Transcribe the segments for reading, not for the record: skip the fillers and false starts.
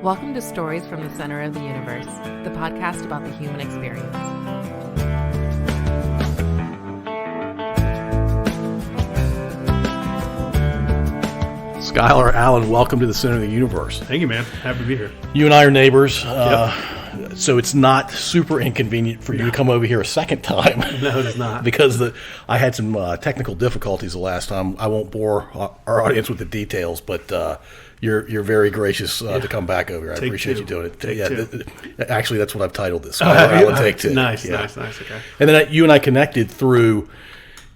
Welcome to Stories from the Center of the Universe, the podcast about the human experience. Skyler Allen, welcome to the Center of the Universe. Thank you, man. Happy to be here. You and I are neighbors, Yep. so it's not super inconvenient for you to come over here a second time. No, it is not. Because I had some technical difficulties the last time. I won't bore our audience with the details, but you're very gracious to come back over here. I appreciate you doing it. Actually, that's what I've titled this. Skyler Allen, Take Two. Nice. Okay. And then you and I connected through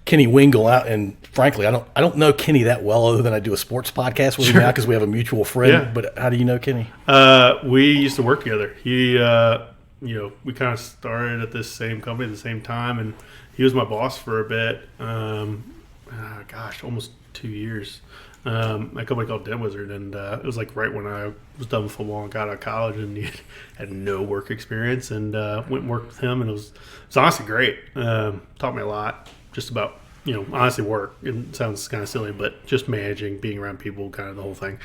Kenny Wingle out, and frankly, I don't know Kenny that well, other than I do a sports podcast with him now because we have a mutual friend. Yeah. But how do you know Kenny? We used to work together. He, we kind of started at this same company at the same time, and he was my boss for a bit. Almost 2 years. A company called Den Wizard, and it was like right when I was done with football and got out of college, and he had no work experience, and went and worked with him, and it was honestly great. Taught me a lot. Just about, honestly work. It sounds kind of silly, but just managing, being around people, kind of the whole thing.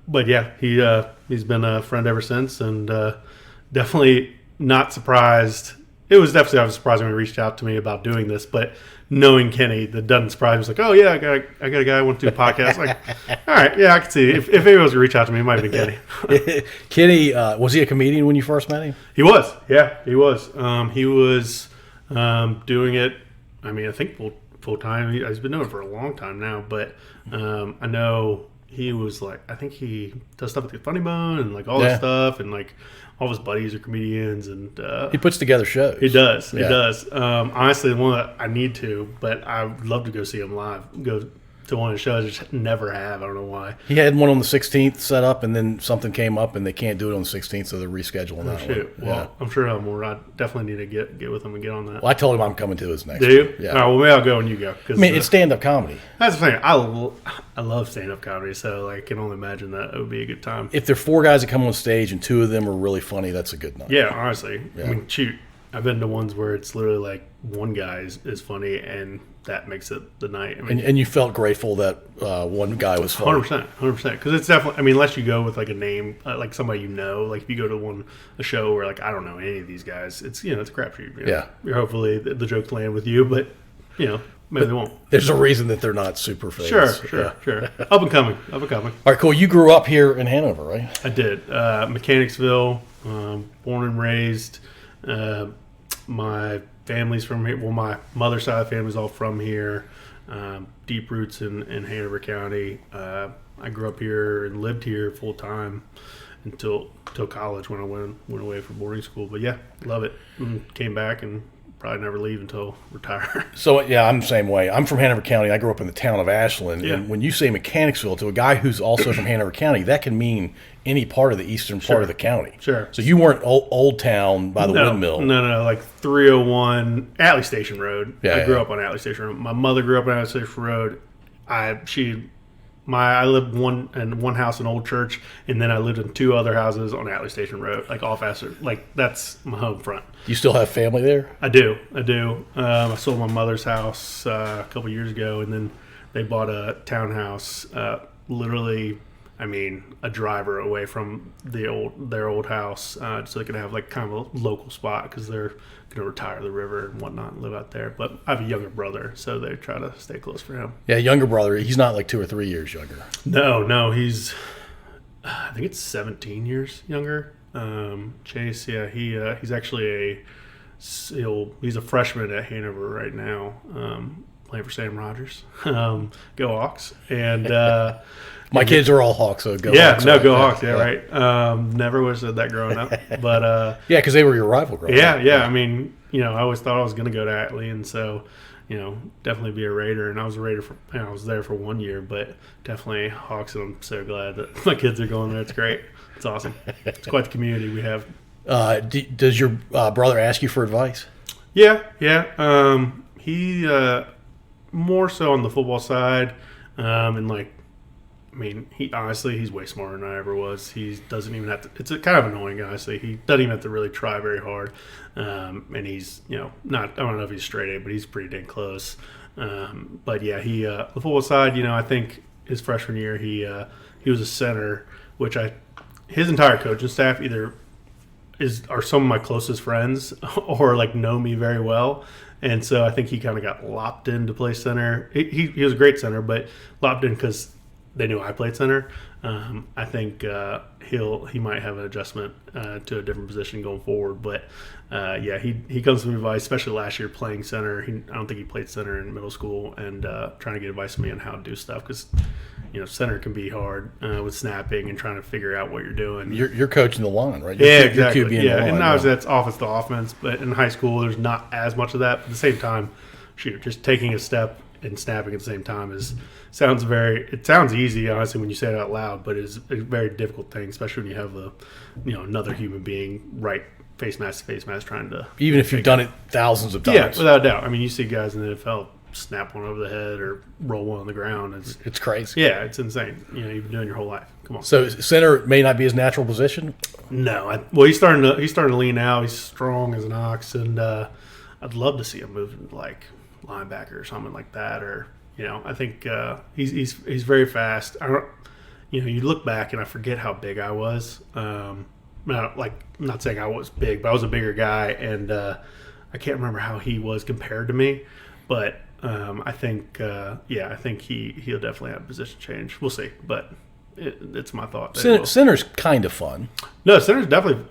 But yeah, he's been a friend ever since, and definitely not surprised. It was definitely surprising when he reached out to me about doing this, but knowing Kenny, that doesn't surprise me. It was like, oh yeah, I got a guy I want to do a podcast. Like, all right, yeah, I can see. If anyone was to reach out to me, it might have been Kenny. Kenny, was he a comedian when you first met him? He was. Yeah, he was. He was doing it. I mean, I think full time. He's been doing it for a long time now, but I know he was like, I think he does stuff with the Funny Bone and like all this stuff, and like all of his buddies are comedians, and he puts together shows. He does. Honestly, one that I need to, but I would love to go see him live. Go to one of his shows. I just never have. I don't know why. He had one on the 16th set up, and then something came up, and they can't do it on the 16th, so they're rescheduling that one. Well, I'm sure he'll have more. I definitely need to get with him and get on that. Well, I told him I'm coming to his next. Do you? Yeah. All right, well, maybe I'll go when you go. I mean, it's stand-up comedy. That's the thing. I love stand-up comedy, so like, I can only imagine that it would be a good time. If there are four guys that come on stage and two of them are really funny, that's a good night. Yeah, honestly. Yeah. I mean, shoot. I've been to ones where it's literally like one guy is funny, and that makes it the night. I mean, and you felt grateful that one guy was funny. 100%. Because it's definitely, I mean, unless you go with like a name, like somebody like if you go to a show where like I don't know any of these guys, it's it's a crapshoot. Yeah. You're hopefully the jokes land with you, but maybe they won't. There's a reason that they're not super famous. Sure. Up and coming. All right, cool. You grew up here in Hanover, right? I did. Mechanicsville, born and raised. My family's from here. Well, my mother's side of the family's all from here. Deep roots in Hanover County. I grew up here and lived here full time until college when I went away for boarding school. But yeah, love it. Came back and probably never leave until retire. So yeah, I'm the same way. I'm from Hanover County. I grew up in the town of Ashland. Yeah. And when you say Mechanicsville to a guy who's also from Hanover County, that can mean any part of the eastern part of the county. Sure. So you weren't old town by the windmill. No, like 301 Atlee Station Road. Yeah, I grew up on Atlee Station Road. My mother grew up on Atlee Station Road. I lived in one house in Old Church, and then I lived in two other houses on Atlee Station Road, like off Astor. Like that's my home front. You still have family there? I do. I sold my mother's house a couple years ago, and then they bought a townhouse. Literally, I mean, a driver away from their old house, so they could have like kind of a local spot because they're going to retire the river and whatnot and live out there. But I have a younger brother, so they try to stay close for him. Yeah, younger brother. He's not like 2 or 3 years younger. No, he's I think it's 17 years younger. Chase, yeah, he's actually he's a freshman at Hanover right now, playing for Sam Rogers. Go Hawks! And my kids are all Hawks, so go Hawks. Go Hawks, right. Never would have said that growing up, but yeah, because they were your rival growing up. Yeah. I mean, I always thought I was going to go to Atlee, and so definitely be a Raider. And I was a Raider I was there for 1 year, but definitely Hawks, and I'm so glad that my kids are going there. It's great. It's awesome. It's quite the community we have. Does your brother ask you for advice? Yeah. He more so on the football side, and like, I mean, he's way smarter than I ever was. He doesn't even have to. It's kind of annoying, honestly. He doesn't even have to really try very hard, and he's not. I don't know if he's straight A, but he's pretty dang close. But yeah, the football side, I think his freshman year he was a center, which his entire coaching staff either are some of my closest friends or like know me very well. And so I think he kind of got lopped in to play center. He was a great center, but lopped in because they knew I played center. I think he might have an adjustment to a different position going forward. But he comes with advice, especially last year playing center. I don't think he played center in middle school, and trying to get advice from me on how to do stuff because center can be hard with snapping and trying to figure out what you're doing. You're coaching the line, right? Exactly. You're QBing the line, and obviously that's offense to offense, but in high school there's not as much of that. But at the same time, just taking a step and snapping at the same time sounds easy, honestly, when you say it out loud, but it's a very difficult thing, especially when you have another human being right face mask to face mask trying to. Even if you've done it thousands of times. Yeah, without a doubt. I mean, you see guys in the NFL snap one over the head or roll one on the ground. It's crazy. Yeah, it's insane. You've been doing your whole life. Come on. So center may not be his natural position. No, he's starting to lean out. He's strong as an ox, and I'd love to see him move into like linebacker or something like that. Or I think he's very fast. You look back and I forget how big I was. I'm not saying I was big, but I was a bigger guy, and I can't remember how he was compared to me, but. I think he'll definitely have a position change. We'll see, but it's my thought. Center's kind of fun. No, center's definitely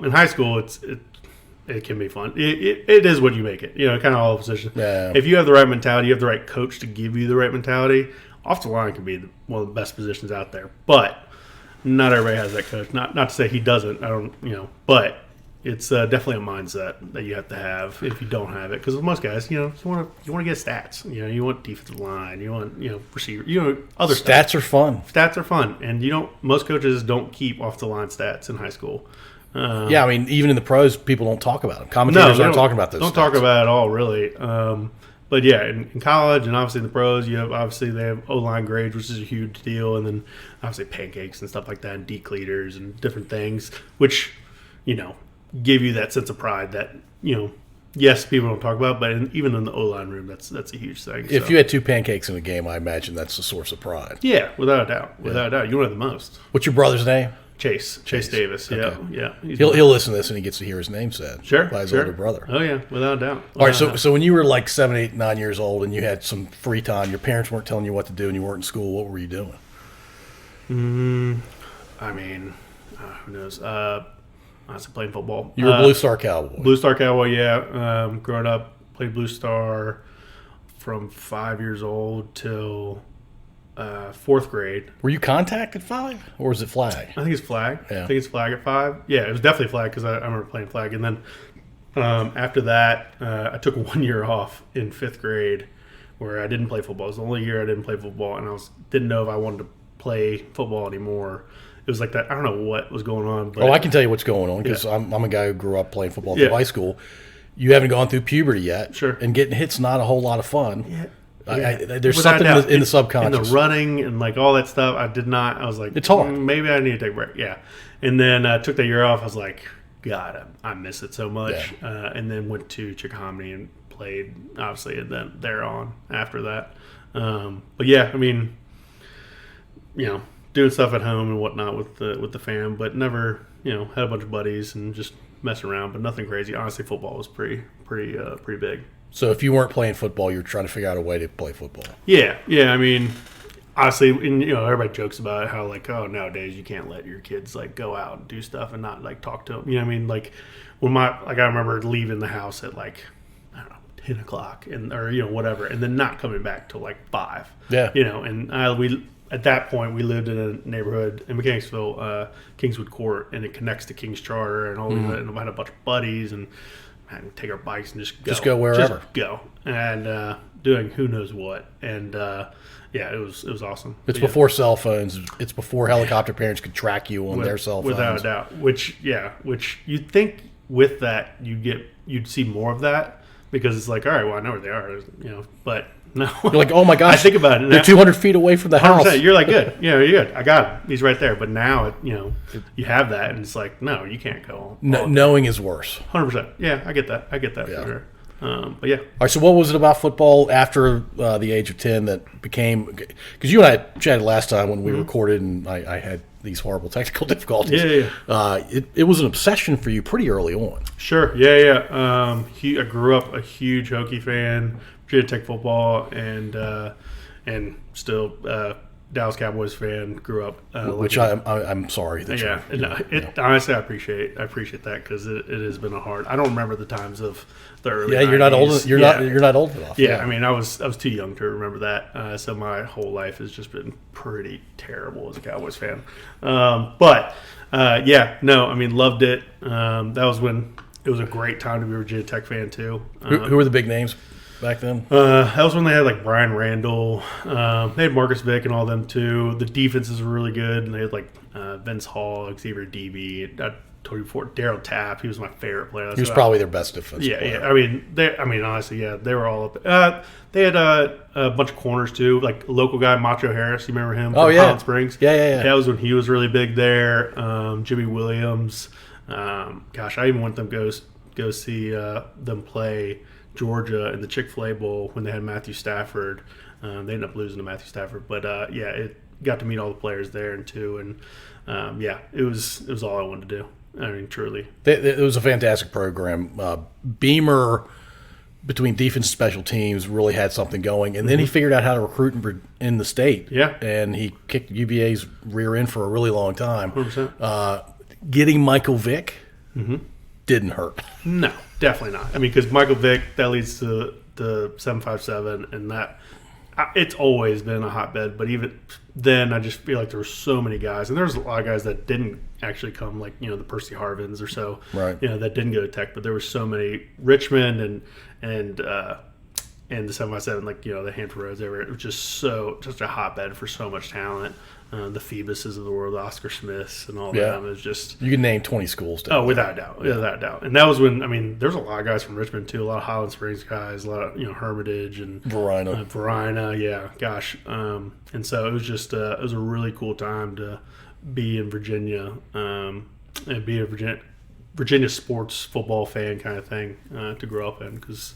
in high school. It can be fun. It is what you make it. Kind of all positions. Yeah. If you have the right mentality, you have the right coach to give you the right mentality. Off the line can be one of the best positions out there, but not everybody has that coach. Not to say he doesn't. I don't. But. It's definitely a mindset that you have to have if you don't have it. Because with most guys, you want to get stats. You want defensive line. You want receiver. Other stats stuff. are fun. Stats are fun, and most coaches don't keep off the line stats in high school. I mean, even in the pros, people don't talk about them. Commentators aren't talking about those. Don't stats. talk about it at all, really. But yeah, in college and obviously in the pros, they have O-line grades, which is a huge deal, and then obviously pancakes and stuff like that, and deke leaders and different things, which give you that sense of pride that yes, people don't talk about, but even in the O-line room, that's a huge thing. If you had 2 pancakes in a game, I imagine that's a source of pride. Yeah, without a doubt. Without a doubt. You want it the most. What's your brother's name? Chase Davis. Okay. Yeah. He'll listen to this and he gets to hear his name said. Sure. By his older brother. Oh yeah, without a doubt. All right. So when you were like 7, 8, 9 years old and you had some free time, your parents weren't telling you what to do, and you weren't in school. What were you doing? I mean, who knows? I was playing football. You were a Blue Star Cowboy. Blue Star Cowboy, yeah. Growing up, played Blue Star from 5 years old till 4th grade. Were you contact at 5, or was it flag? I think it's flag. Yeah. I think it's flag at 5. Yeah, it was definitely flag because I remember playing flag. And then after that, I took 1 year off in 5th grade where I didn't play football. It was the only year I didn't play football, and didn't know if I wanted to play football anymore. It was like that. I don't know what was going on. But I can tell you what's going on because I'm a guy who grew up playing football through high school. You haven't gone through puberty yet. Sure. And getting hit's not a whole lot of fun. Yeah. There's something in the subconscious. And the running and like all that stuff, I did not. I was like, it's hard. Maybe I need to take a break. Yeah. And then I took that year off. I was like, God, I miss it so much. Yeah. And then went to Chickahominy and played, obviously, and then there on after that. But yeah, I mean, doing stuff at home and whatnot with the fam, but never, had a bunch of buddies and just messing around, but nothing crazy. Honestly, football was pretty big. So if you weren't playing football, you were trying to figure out a way to play football. Yeah. I mean, honestly, and everybody jokes about how like, oh, nowadays you can't let your kids like go out and do stuff and not like talk to them. You know what I mean? Like when I remember leaving the house at like, I don't know, 10 o'clock or whatever, and then not coming back till like 5. Yeah. And we. At that point, we lived in a neighborhood in Mechanicsville, Kingswood Court, and it connects to King's Charter and all that. And I had a bunch of buddies, and we'd take our bikes and just go. Just go wherever. Just go. And doing who knows what. And, it was awesome. It's before cell phones. It's before helicopter parents could track you on their cell phones. Without a doubt. Which you'd think with that, you'd see more of that because it's like, all right, well, I know where they are, but... No. You're like, oh my gosh. I think about it. They're 200 feet away from the house. You're like, good. You're good. I got him. He's right there. But now, you have that, and it's like, no, you can't go. Knowing is worse. 100%. Yeah, I get that. For sure. But yeah. All right, so what was it about football after the age of 10 that became – because you and I chatted last time when we recorded and I had these horrible technical difficulties. Yeah. It was an obsession for you pretty early on. Sure, yeah. I grew up a huge Hokie fan, Virginia Tech football, and still Dallas Cowboys fan. Grew up, which I'm sorry that honestly, I appreciate that because it has been a hard. I don't remember the times of the early. Yeah, 90s. You're not old enough. Yeah, I mean, I was too young to remember that. So my whole life has just been pretty terrible as a Cowboys fan. But loved it. That was when it was a great time to be a Virginia Tech fan too. Who were the big names back then? That was when they had like Brian Randall. They had Marcus Vick and all them too. The defenses were really good, and they had like Vince Hall, Xavier Debe. I told you before, Daryl Tapp. He was my favorite player. He was probably their best defensive player. Yeah. I mean, honestly, they were all up. They had a bunch of corners too, like a local guy, Macho Harris. You remember him? From Highland Springs. Yeah. That was when he was really big there. Jimmy Williams. I even went them go see them play Georgia in the Chick-fil-A Bowl when they had Matthew Stafford. They ended up losing to Matthew Stafford, but it got to meet all the players there and it was all I wanted to do. I mean, truly, it was a fantastic program. Beamer, between defense and special teams, really had something going, and then he figured out how to recruit in the state. Yeah, and he kicked UVA's rear end for a really long time. 100%. Getting Michael Vick didn't hurt. No, definitely not. I mean, because Michael Vick, that leads to the 757, and that it's always been a hotbed. But even then, I just feel like there were so many guys, and there's a lot of guys that didn't actually come, like the Percy Harvins or so, right? That didn't go to Tech. But there were so many Richmond and the 757, like the Hampton Roads area. It was just a hotbed for so much talent. The Phoebuses of the world, the Oscar Smiths, and all them. It was just you can name 20 schools. Without a doubt. And that was when there's a lot of guys from Richmond too. A lot of Highland Springs guys, a lot of Hermitage and Verina. Yeah, gosh. And so it was just it was a really cool time to be in Virginia and be a Virginia sports football fan kind of thing to grow up in because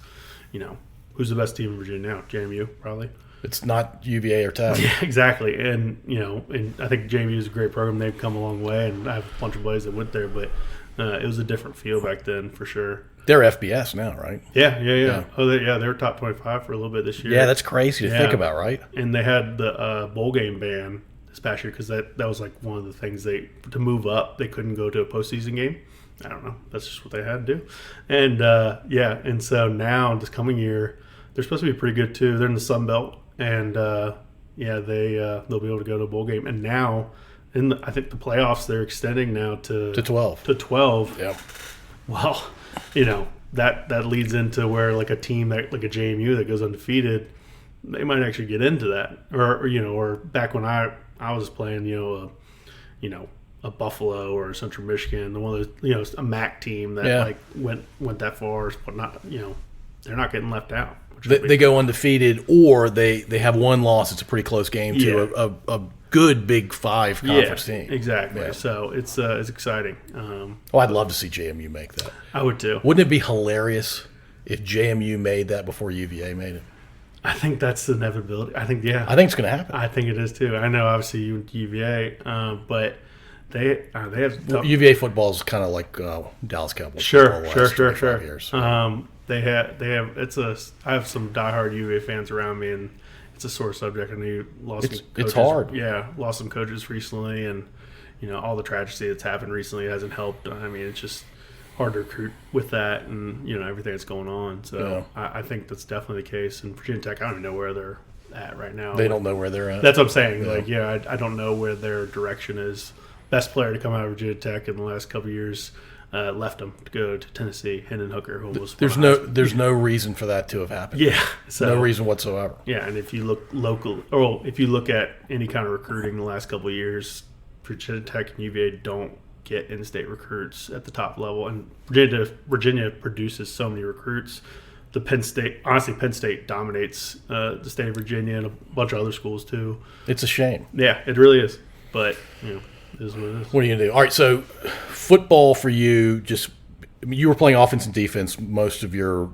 who's the best team in Virginia now? JMU probably. It's not UVA or Tech. Yeah, exactly. And and I think JMU is a great program. They've come a long way, and I have a bunch of buddies that went there. But it was a different feel back then, for sure. They're FBS now, right? Yeah. Oh, they were top 25 for a little bit this year. Yeah, that's crazy to think about, right? And they had the bowl game ban this past year because that was like one of the things to move up. They couldn't go to a postseason game. I don't know. That's just what they had to do. And and so now this coming year, they're supposed to be pretty good too. They're in the Sun Belt. And they'll be able to go to a bowl game. And now, I think the playoffs, they're extending now to 12. To 12. Yeah. Well, that leads into where like a team that like a JMU that goes undefeated, they might actually get into that. Or back when I was playing, a Buffalo or Central Michigan, one of those, a MAC team that went that far, but not, they're not getting left out. They go undefeated, or they have one loss. It's a pretty close game to a good Big Five conference team. Exactly. Yeah. So it's exciting. I'd love to see JMU make that. I would too. Wouldn't it be hilarious if JMU made that before UVA made it? I think that's the inevitability. I think it's going to happen. I think it is too. I know obviously you went to UVA, but they have UVA football is kind of like Dallas Cowboys. Sure. Years. I have some diehard UVA fans around me, and it's a sore subject. I know you lost some coaches. It's hard. Yeah, lost some coaches recently, and all the tragedy that's happened recently hasn't helped. I mean, it's just hard to recruit with that, and everything that's going on. So I think that's definitely the case. And Virginia Tech, I don't even know where they're at right now. They don't know where they're at. That's what I'm saying. Yeah. I don't know where their direction is. Best player to come out of Virginia Tech in the last couple of years. Left them to go to Tennessee. Hendon Hooker, who was there's no reason for that to have happened. Yeah, so no reason whatsoever. Yeah, and if you look if you look at any kind of recruiting in the last couple of years, Virginia Tech and UVA don't get in-state recruits at the top level, and Virginia produces so many recruits. Penn State dominates the state of Virginia and a bunch of other schools too. It's a shame. Yeah, it really is. But it is what it is. What are you gonna do? All right, so football for you, you were playing offense and defense most of your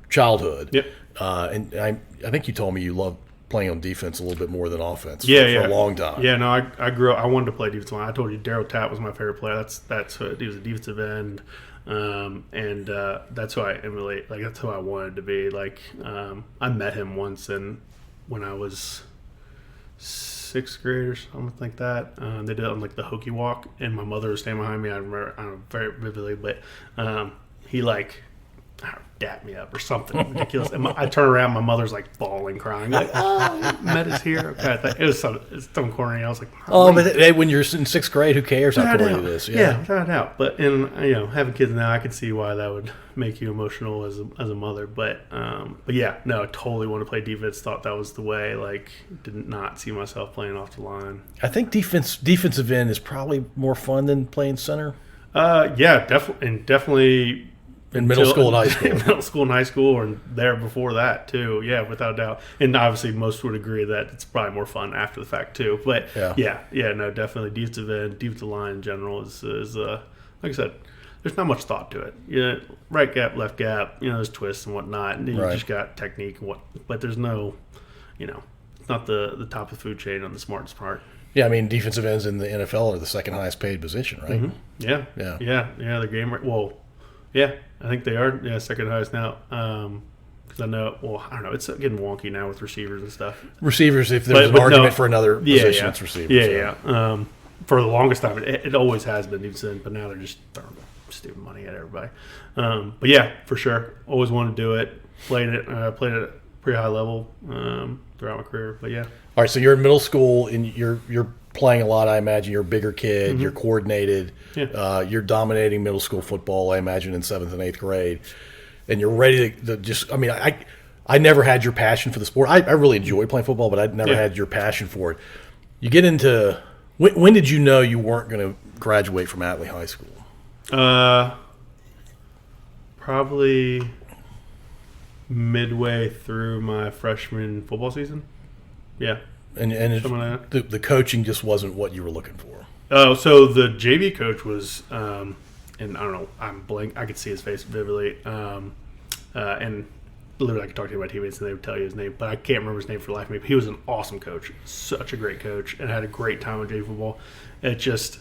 childhood. Yep. And I think you told me you love playing on defense a little bit more than offense. For a long time. Yeah, no, I grew up. I wanted to play defensive line. I told you Daryl Tapp was my favorite player. That's who, he was a defensive end, and that's who I emulate. Like that's who I wanted to be. Like I met him once, and when I was 6th grade or something like that, they did it on like the hokey walk, and my mother was standing behind me. I remember, I don't know very vividly, but he like dapped me up or something ridiculous. And I turn around, my mother's like bawling, crying, like, "Oh, Met is here." Okay, it was some corny. I was like, but when you're in 6th grade, who cares how corny it is? Yeah, without a doubt. But having kids now, I can see why that would make you emotional as a mother. But yeah, no, I totally want to play defense. Thought that was the way. Like, did not see myself playing off the line. I think defensive end is probably more fun than playing center. Yeah, definitely. In middle school and high school. Middle school and high school, or there before that, too. Yeah, without a doubt. And obviously, most would agree that it's probably more fun after the fact, too. But, yeah, no, definitely defensive end, defensive line in general is like I said, there's not much thought to it. Yeah, right gap, left gap, there's twists and whatnot. And then you just got technique and but there's no, it's not the top of the food chain on the smartest part. Yeah, I mean, defensive ends in the NFL are the second highest paid position, right? Mm-hmm. Yeah, the game, well, yeah, I think they are. Yeah, second highest now. Because I know. Well, I don't know. It's getting wonky now with receivers and stuff. Receivers, if there's an argument for another position, it's receivers. Yeah. For the longest time, it always has been defensive, but now they're just throwing stupid money at everybody. But yeah, for sure, always wanted to do it. Played it at a pretty high level throughout my career. But yeah. All right, so you're in middle school and you're playing a lot. I imagine you're a bigger kid. Mm-hmm. You're coordinated. Yeah. You're dominating middle school football. I imagine in 7th and 8th grade, and you're ready to just. I mean, I never had your passion for the sport. I really enjoy playing football, but I never had your passion for it. You get into when did you know you weren't going to graduate from Atlee High School? Probably midway through my freshman football season. Yeah. And the coaching just wasn't what you were looking for. Oh, so the JV coach was, and I don't know, I'm blank. I could see his face vividly. And literally I could talk to my teammates and they would tell you his name, but I can't remember his name for the life of me. But he was an awesome coach, such a great coach, and had a great time with JV football. It just,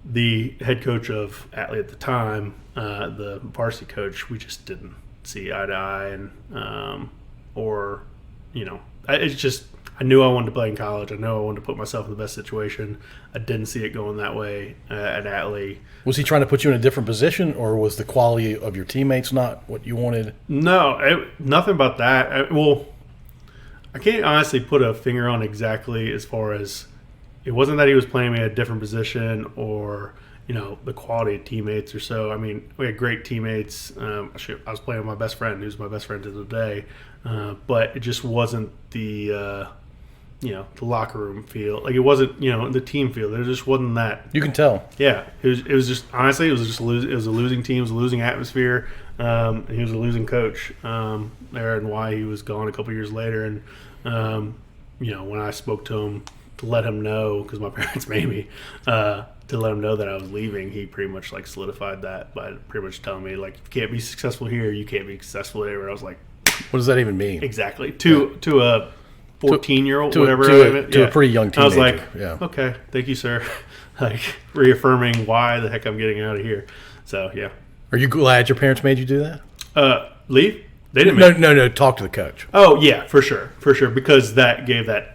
the head coach of Atlee at the time, the varsity coach, we just didn't see eye to eye, and it's just. I knew I wanted to play in college. I knew I wanted to put myself in the best situation. I didn't see it going that way at Atlee. Was he trying to put you in a different position, or was the quality of your teammates not what you wanted? No, nothing about that. I can't honestly put a finger on exactly as far as it wasn't that he was playing me at a different position or the quality of teammates or so. I mean, we had great teammates. I was playing with my best friend, who's my best friend to the day, but it just wasn't the the locker room feel. Like it wasn't, the team feel. There just wasn't that. You can tell. Yeah, it was just honestly, it was a losing team, it was a losing atmosphere. And he was a losing coach there, and why he was gone a couple years later. And when I spoke to him to let him know, because my parents made me to let him know that I was leaving, he pretty much like solidified that by pretty much telling me like, if you can't be successful here, you can't be successful there. I was like, what does that even mean? Exactly. To a 14-year-old, whatever. To a pretty young teenager. I was like, okay, thank you, sir. Like reaffirming why the heck I'm getting out of here. So yeah. Are you glad your parents made you do that? Leave? They didn't. No. Talk to the coach. Oh yeah, for sure, because that gave that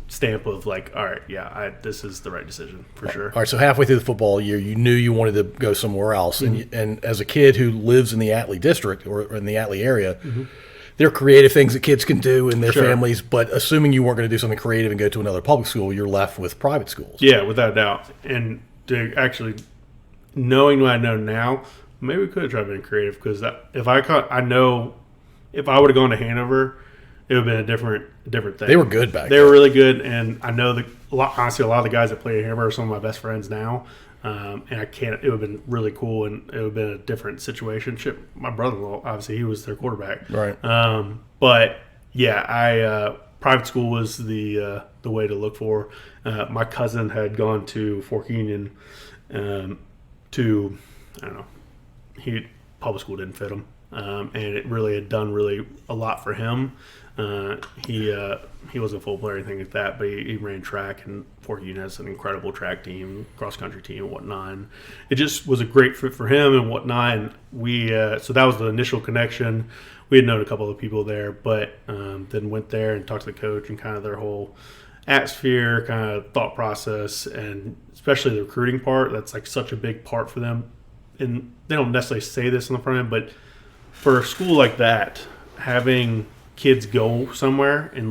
stamp of like, all right, yeah, this is the right decision for sure. All right, so halfway through the football year, you knew you wanted to go somewhere else, mm-hmm. and as a kid who lives in the Atlee district or in the Atlee area. Mm-hmm. There are creative things that kids can do in their families, but assuming you weren't going to do something creative and go to another public school, you're left with private schools. Yeah, without a doubt. And to actually knowing what I know now, maybe we could have tried being creative, because if I would have gone to Hanover, it would have been a different thing. They were good back then. They were really good, and I know honestly, a lot of the guys that play at Hanover are some of my best friends now. And it would have been really cool, and it would have been a different situation. My brother-in-law, obviously, he was their quarterback. Right. But yeah, private school was the way to look for. My cousin had gone to Fork Union I don't know, public school didn't fit him. and it really had done really a lot for him. He wasn't a full player or anything like that, but he ran track, and Fort Union has an incredible track team, cross country team, and whatnot. And it just was a great fit for him and whatnot. And we so that was the initial connection. We had known a couple of people there, but then went there and talked to the coach and kind of their whole atmosphere, kind of thought process, and especially the recruiting part. That's like such a big part for them. And they don't necessarily say this in the front end, but for a school like that, having kids go somewhere and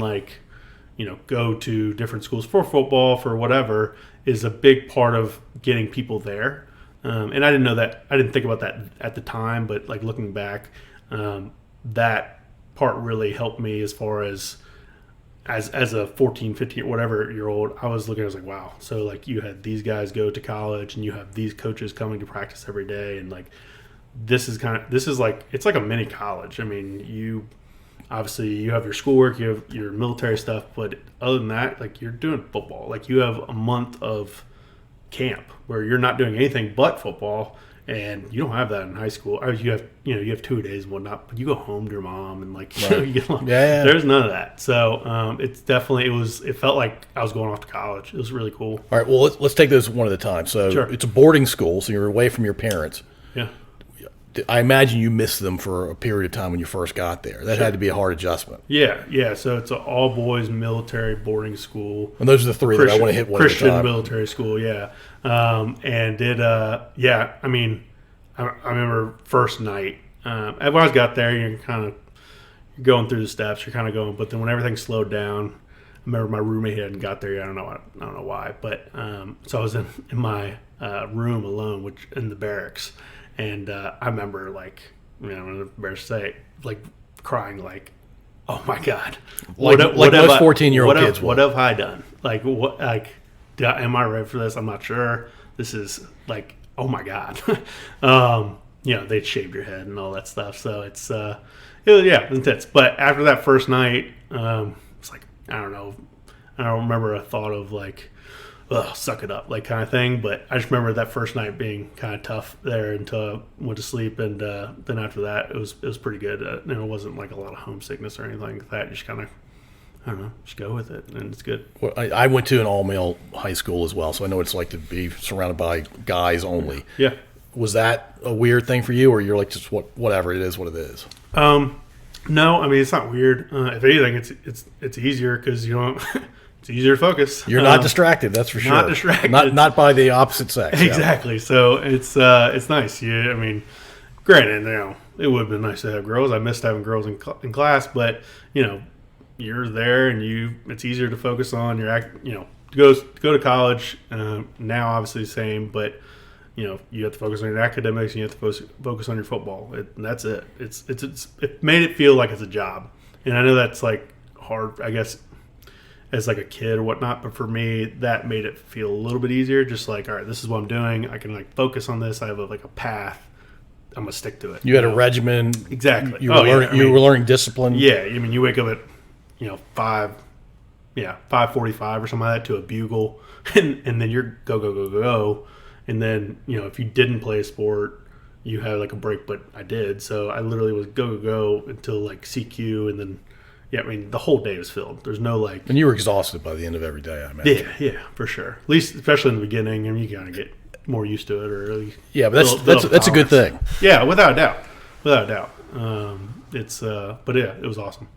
go to different schools for football, for whatever, is a big part of getting people there. And I didn't know that. I didn't think about that at the time, but looking back, that part really helped me as far as a 14, 15, whatever year old. I was looking, I was like, wow. So you had these guys go to college and you have these coaches coming to practice every day. And it's like a mini college. I mean, you have your schoolwork, you have your military stuff, but other than that, you're doing football. You have a month of camp where you're not doing anything but football, and you don't have that in high school. You have 2 days and whatnot, but you go home to your mom and there's none of that. So it's definitely it felt like I was going off to college. It was really cool. All right, well let's take those one at a time. So sure. It's a boarding school, so you're away from your parents. Yeah. I imagine you missed them for a period of time when you first got there. That had to be a hard adjustment. Yeah. So it's an all-boys military boarding school. And those are the three that I want to hit one Christian at a time. Military school, yeah. And it, I mean, I remember first night. When I got there, you're going through the steps. You're kind of going, but then when everything slowed down, I remember my roommate hadn't got there yet. I don't know why, but so I was in my room alone, which in the barracks. And I remember, I'm embarrassed to say, crying, oh my God, most 14-year-old kids. What have I done? Am I ready for this? I'm not sure. This is oh my God. They'd shaved your head and all that stuff. So it's intense. But after that first night, it's I don't know. I don't remember a thought of suck it up, kind of thing. But I just remember that first night being kind of tough there until I went to sleep, and then after that, it was pretty good. And it wasn't a lot of homesickness or anything like that. You just kind of, I don't know, just go with it, and it's good. Well, I went to an all-male high school as well, so I know what it's like to be surrounded by guys only. Yeah. Was that a weird thing for you, or you're just whatever it is, what it is? No, I mean it's not weird. If anything, it's easier because you don't. It's easier to focus. You're not distracted, that's for sure. Not distracted. Not by the opposite sex. Exactly. Yeah. So it's nice. I mean, granted, it would have been nice to have girls. I missed having girls in class, but you're there and it's easier to focus on your to go to college. Now, obviously, the same, but you have to focus on your academics and you have to focus on your football. And that's it. It made it feel like it's a job, and I know that's hard, I guess, as a kid or whatnot, but for me that made it feel a little bit easier. Just all right, this is what I'm doing. I can focus on this. I have a path. I'm gonna stick to it. You had a regimen. Exactly. You were learning discipline. Yeah, I mean, you wake up at 5:45 or something like that to a bugle, and then you're go, and then if you didn't play a sport, you had a break. But I did, so I literally was go until CQ, and then. Yeah, I mean, the whole day was filled. There's no And you were exhausted by the end of every day, I imagine. Yeah, for sure. At least, especially in the beginning, I mean, you kind of get more used to it, or yeah, but that's a good thing. Yeah, without a doubt. But yeah, it was awesome.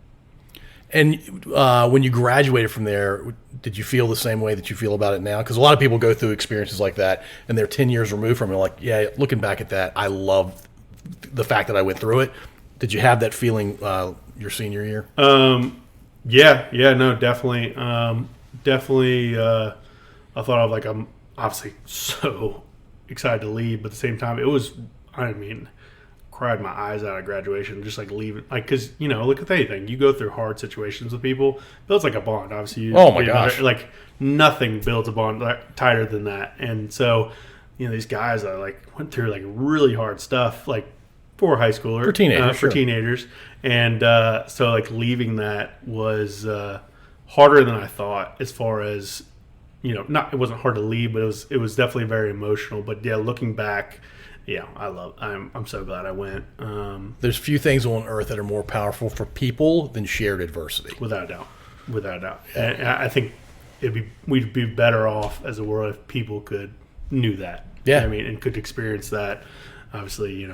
And when you graduated from there, did you feel the same way that you feel about it now? Because a lot of people go through experiences like that, and they're 10 years removed from it. Yeah, looking back at that, I love the fact that I went through it. Did you have that feeling your senior year? No, definitely. I thought of I'm obviously so excited to leave, but at the same time, cried my eyes out at graduation, just leaving, because look at anything, you go through hard situations with people, builds a bond. Obviously, oh my gosh, nothing builds a bond tighter than that. And so, these guys I went through really hard stuff, for high schoolers, for teenagers, and so leaving that was harder than I thought. As far as it wasn't hard to leave, but it was definitely very emotional. But yeah, looking back, I'm so glad I went. There's few things on earth that are more powerful for people than shared adversity. Without a doubt. And I think we'd be better off as a world if people knew that. Yeah. I mean, and could experience that. Obviously,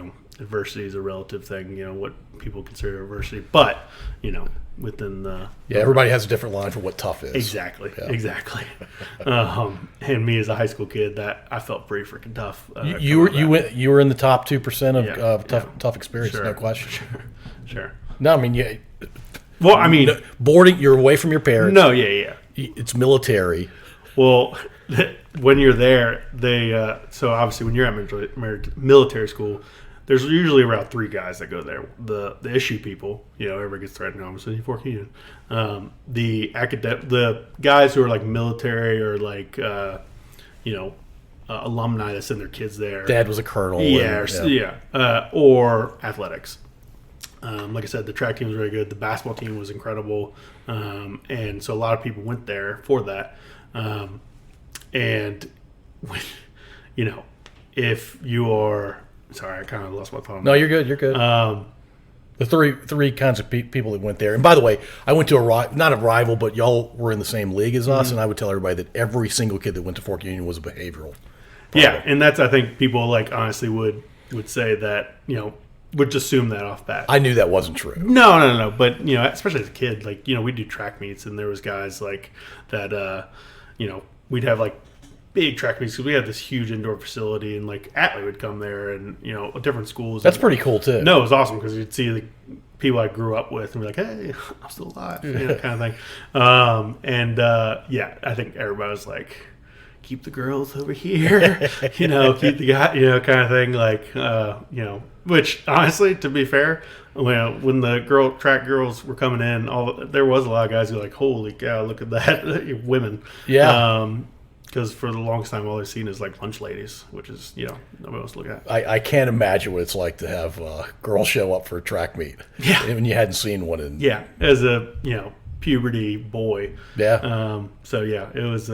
adversity is a relative thing, what people consider adversity. But, within the... Yeah, everybody has a different line for what tough is. Exactly. And me as a high school kid, that I felt pretty freaking tough. You were in the top 2% of tough experience, sure, no question. Sure. No, I mean, yeah. Well, I mean... boarding, you're away from your parents. No, yeah. It's military. Well, when you're there, so obviously when you're at military school, there's usually around 3 guys that go there. The issue people, everybody gets threatened. Obviously, Fort Union. The guys who are like military or like alumni that send their kids there. Dad was a colonel. Or athletics. Like I said, the track team was very good. The basketball team was incredible, and so a lot of people went there for that. And when, if you are, sorry, I kind of lost my thought. No, you're good. You're good. The three kinds of people that went there. And by the way, I went to not a rival, but y'all were in the same league as us. And I would tell everybody that every single kid that went to Fort Union was a behavioral problem. Yeah, and that's, I think people honestly would say that would just assume that off bat. I knew that wasn't true. No. But especially as a kid, we'd do track meets, and there was guys like that. We'd have like big track meets because we had this huge indoor facility, and like Atlee would come there, and different schools. That's pretty cool too. No, it was awesome because you'd see the people I grew up with and be like, "Hey, I'm still alive," kind of thing. I think everybody was like, keep the girls over here, keep the guy, kind of thing, which honestly, to be fair, when the track girls were coming in, there was a lot of guys who were like, holy cow, look at that, women. Yeah. Because for the longest time, all they've seen is like lunch ladies, which is, nobody wants to look at. I can't imagine what it's like to have girls show up for a track meet. Yeah. When you hadn't seen one in. Yeah. As a, puberty boy. Yeah. It was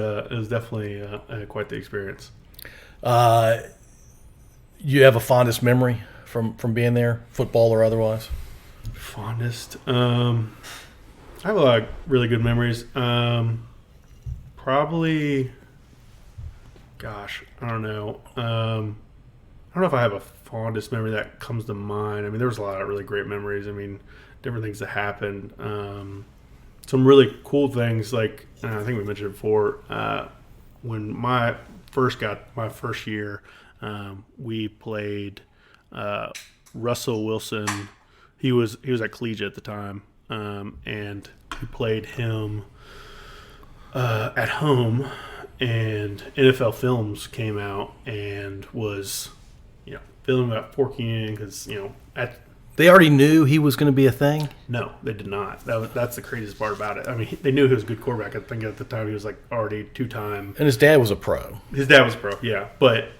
definitely quite the experience. You have a fondest memory from being there, football or otherwise? Fondest? I have a lot of really good memories. Probably, gosh, I don't know. I don't know if I have a fondest memory that comes to mind. I mean, there was a lot of really great memories. I mean, different things that happened. Some really cool things, like I think we mentioned before, when my first year, we played Russell Wilson. He was at collegiate at the time, and we played him at home. And NFL Films came out and was, filming about Fort Union because They already knew he was going to be a thing? No, they did not. That's the craziest part about it. I mean, they knew he was a good quarterback. I think at the time he was like already 2-time. And his dad was a pro. His dad was a pro, yeah. But,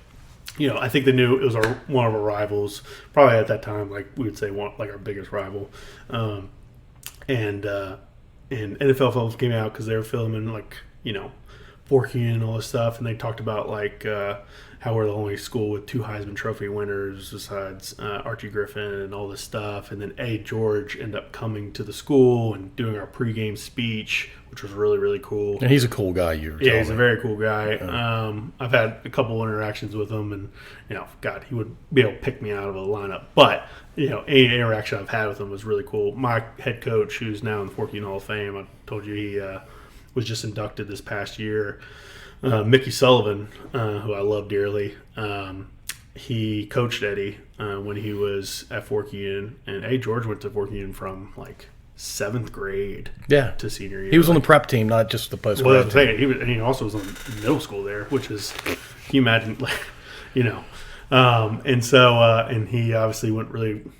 I think they knew it was one of our rivals. Probably at that time, like we would say, our biggest rival. And NFL Films came out because they were filming Fort Union and all this stuff. And they talked about how we're the only school with 2 Heisman Trophy winners besides Archie Griffin and all this stuff. And then Eddie George ended up coming to the school and doing our pregame speech, which was really, really cool. And he's a cool guy. He's a very cool guy. I've had a couple interactions with him, and God, he would be able to pick me out of a lineup. But any interaction I've had with him was really cool. My head coach, who's now in the Fort Union Hall of Fame, I told you he was just inducted this past year. Mickey Sullivan, who I love dearly, he coached Eddie when he was at Fort Union, and Eddie George went to Fort Union from 7th grade to senior year. He was on the prep team, not just the post grad. Well, he also was on middle school there, which is, can you imagine, and he obviously went really,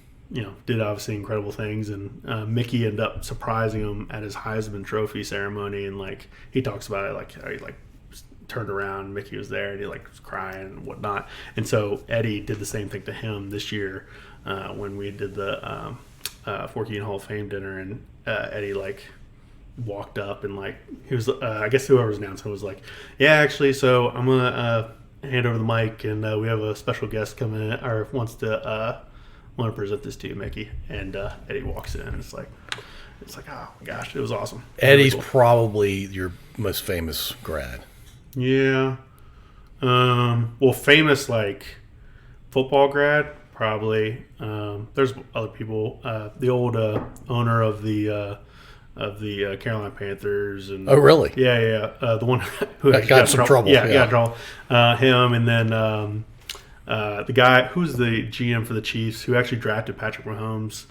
did obviously incredible things, and Mickey ended up surprising him at his Heisman Trophy ceremony, and he talks about it how he turned around, Mickey was there, and he was crying and whatnot. And so Eddie did the same thing to him this year when we did the Fort Union Hall of Fame dinner, and Eddie walked up and he was I guess whoever's announcing was yeah, actually, so I'm gonna hand over the mic, and we have a special guest coming in, or wants to present this to you, Mickey. And Eddie walks in. It's like, oh my gosh, it was awesome. Eddie's really cool. Probably your most famous grad. Yeah. Well, famous like football grad, probably. There's other people. The old owner of the Carolina Panthers. And Oh, really? Yeah. The one who got some trouble. Yeah, got trouble. Him, and then the guy who's the GM for the Chiefs, who actually drafted Patrick Mahomes.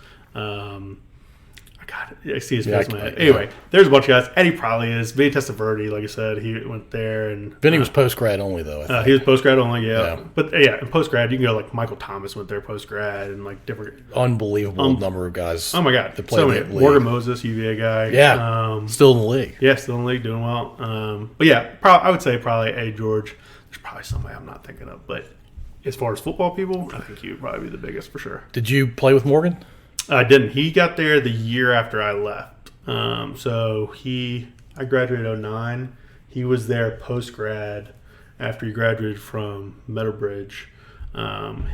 I see his face in my head. Anyway, there's a bunch of guys. Eddie probably is. Vinny Testaverde, like I said, he went there. And Vinny was post-grad only, though, I think. he was post-grad only, yeah. But, yeah, in post-grad, you can go, like, Michael Thomas went there post-grad and, like, different. Unbelievable number of guys. Oh, my God. That played So many. in the league. Morgan Moses, UVA guy. Yeah. Still in the league. Yeah, still in the league, doing well. But, yeah, I would say probably Eddie George. There's probably somebody I'm not thinking of. But as far as football people, I think he would probably be the biggest for sure. Did you play with Morgan? I didn't. He got there the year after I left. So I graduated in 2009. He was there post-grad after he graduated from Meadowbridge.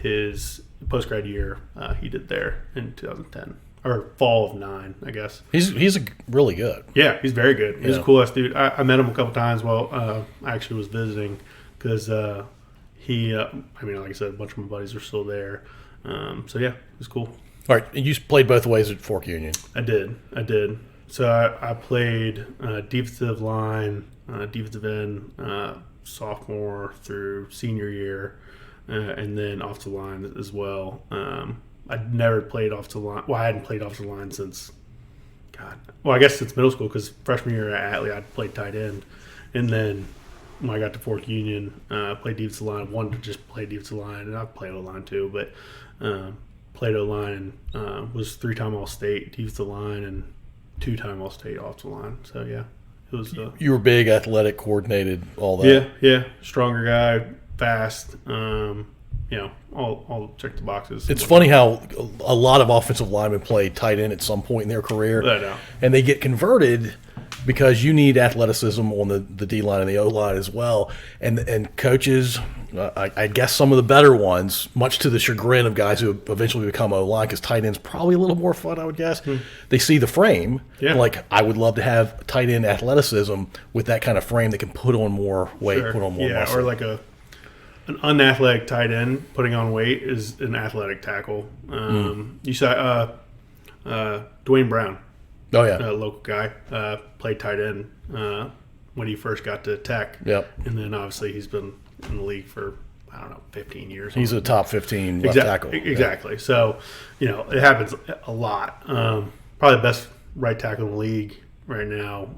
His post-grad year, he did there in 2010. Or fall of 2009, I guess. He's really good. Yeah, he's very good. He's a cool-ass dude. I met him a couple times while I actually was visiting because he, like I said, a bunch of my buddies are still there. So, yeah, it was cool. All right, and you played both ways at Fork Union. I did. So I played defensive line, defensive end, sophomore through senior year, and then offensive line as well. I'd never played offensive line. Well, I hadn't played offensive line since, I guess since middle school, because freshman year at Atlee, I played tight end. And then when I got to Fork Union, played defensive line. I wanted to just play defensive line, and I played O-line too, but played O-line and was 3-time All-State defensive line and 2-time All-State offensive line. So, yeah, it was. You were big, athletic, coordinated, all that. Yeah. Stronger guy, fast. All check the boxes. It's funny how a lot of offensive linemen play tight end at some point in their career, I know. and they get converted because you need athleticism on the D-line and the O-line as well. And coaches, I guess some of the better ones, much to the chagrin of guys who eventually become O-line, because tight end's probably a little more fun, I would guess. They see the frame. Yeah. Like, I would love to have tight end athleticism with that kind of frame that can put on more weight, Sure. put on more muscle. Or like an unathletic tight end putting on weight is an athletic tackle. You saw Dwayne Brown. Oh, yeah. A local guy, played tight end when he first got to Tech. Yep. And then obviously he's been in the league for, 15 years. He's a top 15 left tackle. Exactly. Yeah. So, it happens a lot. Probably the best right tackle in the league right now,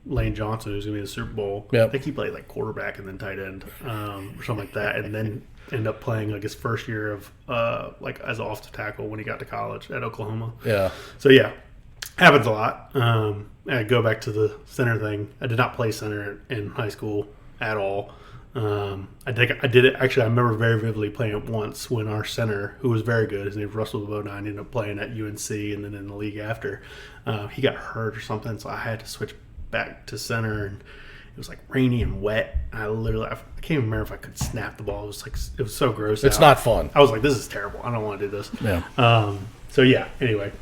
Lane Johnson, who's going to be in the Super Bowl. Yep. I think he played like quarterback and then tight end or something like that. And then ended up playing like his first year of as an offensive tackle when he got to college at Oklahoma. Yeah. So, yeah. Happens a lot. I go back to the center thing. I did not play center in high school at all. I think I did it. Actually, I remember very vividly playing it once when our center, who was very good, his name was Russell Bodine, ended up playing at UNC and then in the league after. He got hurt or something, so I had to switch back to center, and it was like rainy and wet. I can't even remember if I could snap the ball. It was so gross. It's not fun. I was like, this is terrible. I don't want to do this. Yeah. So yeah. Anyway.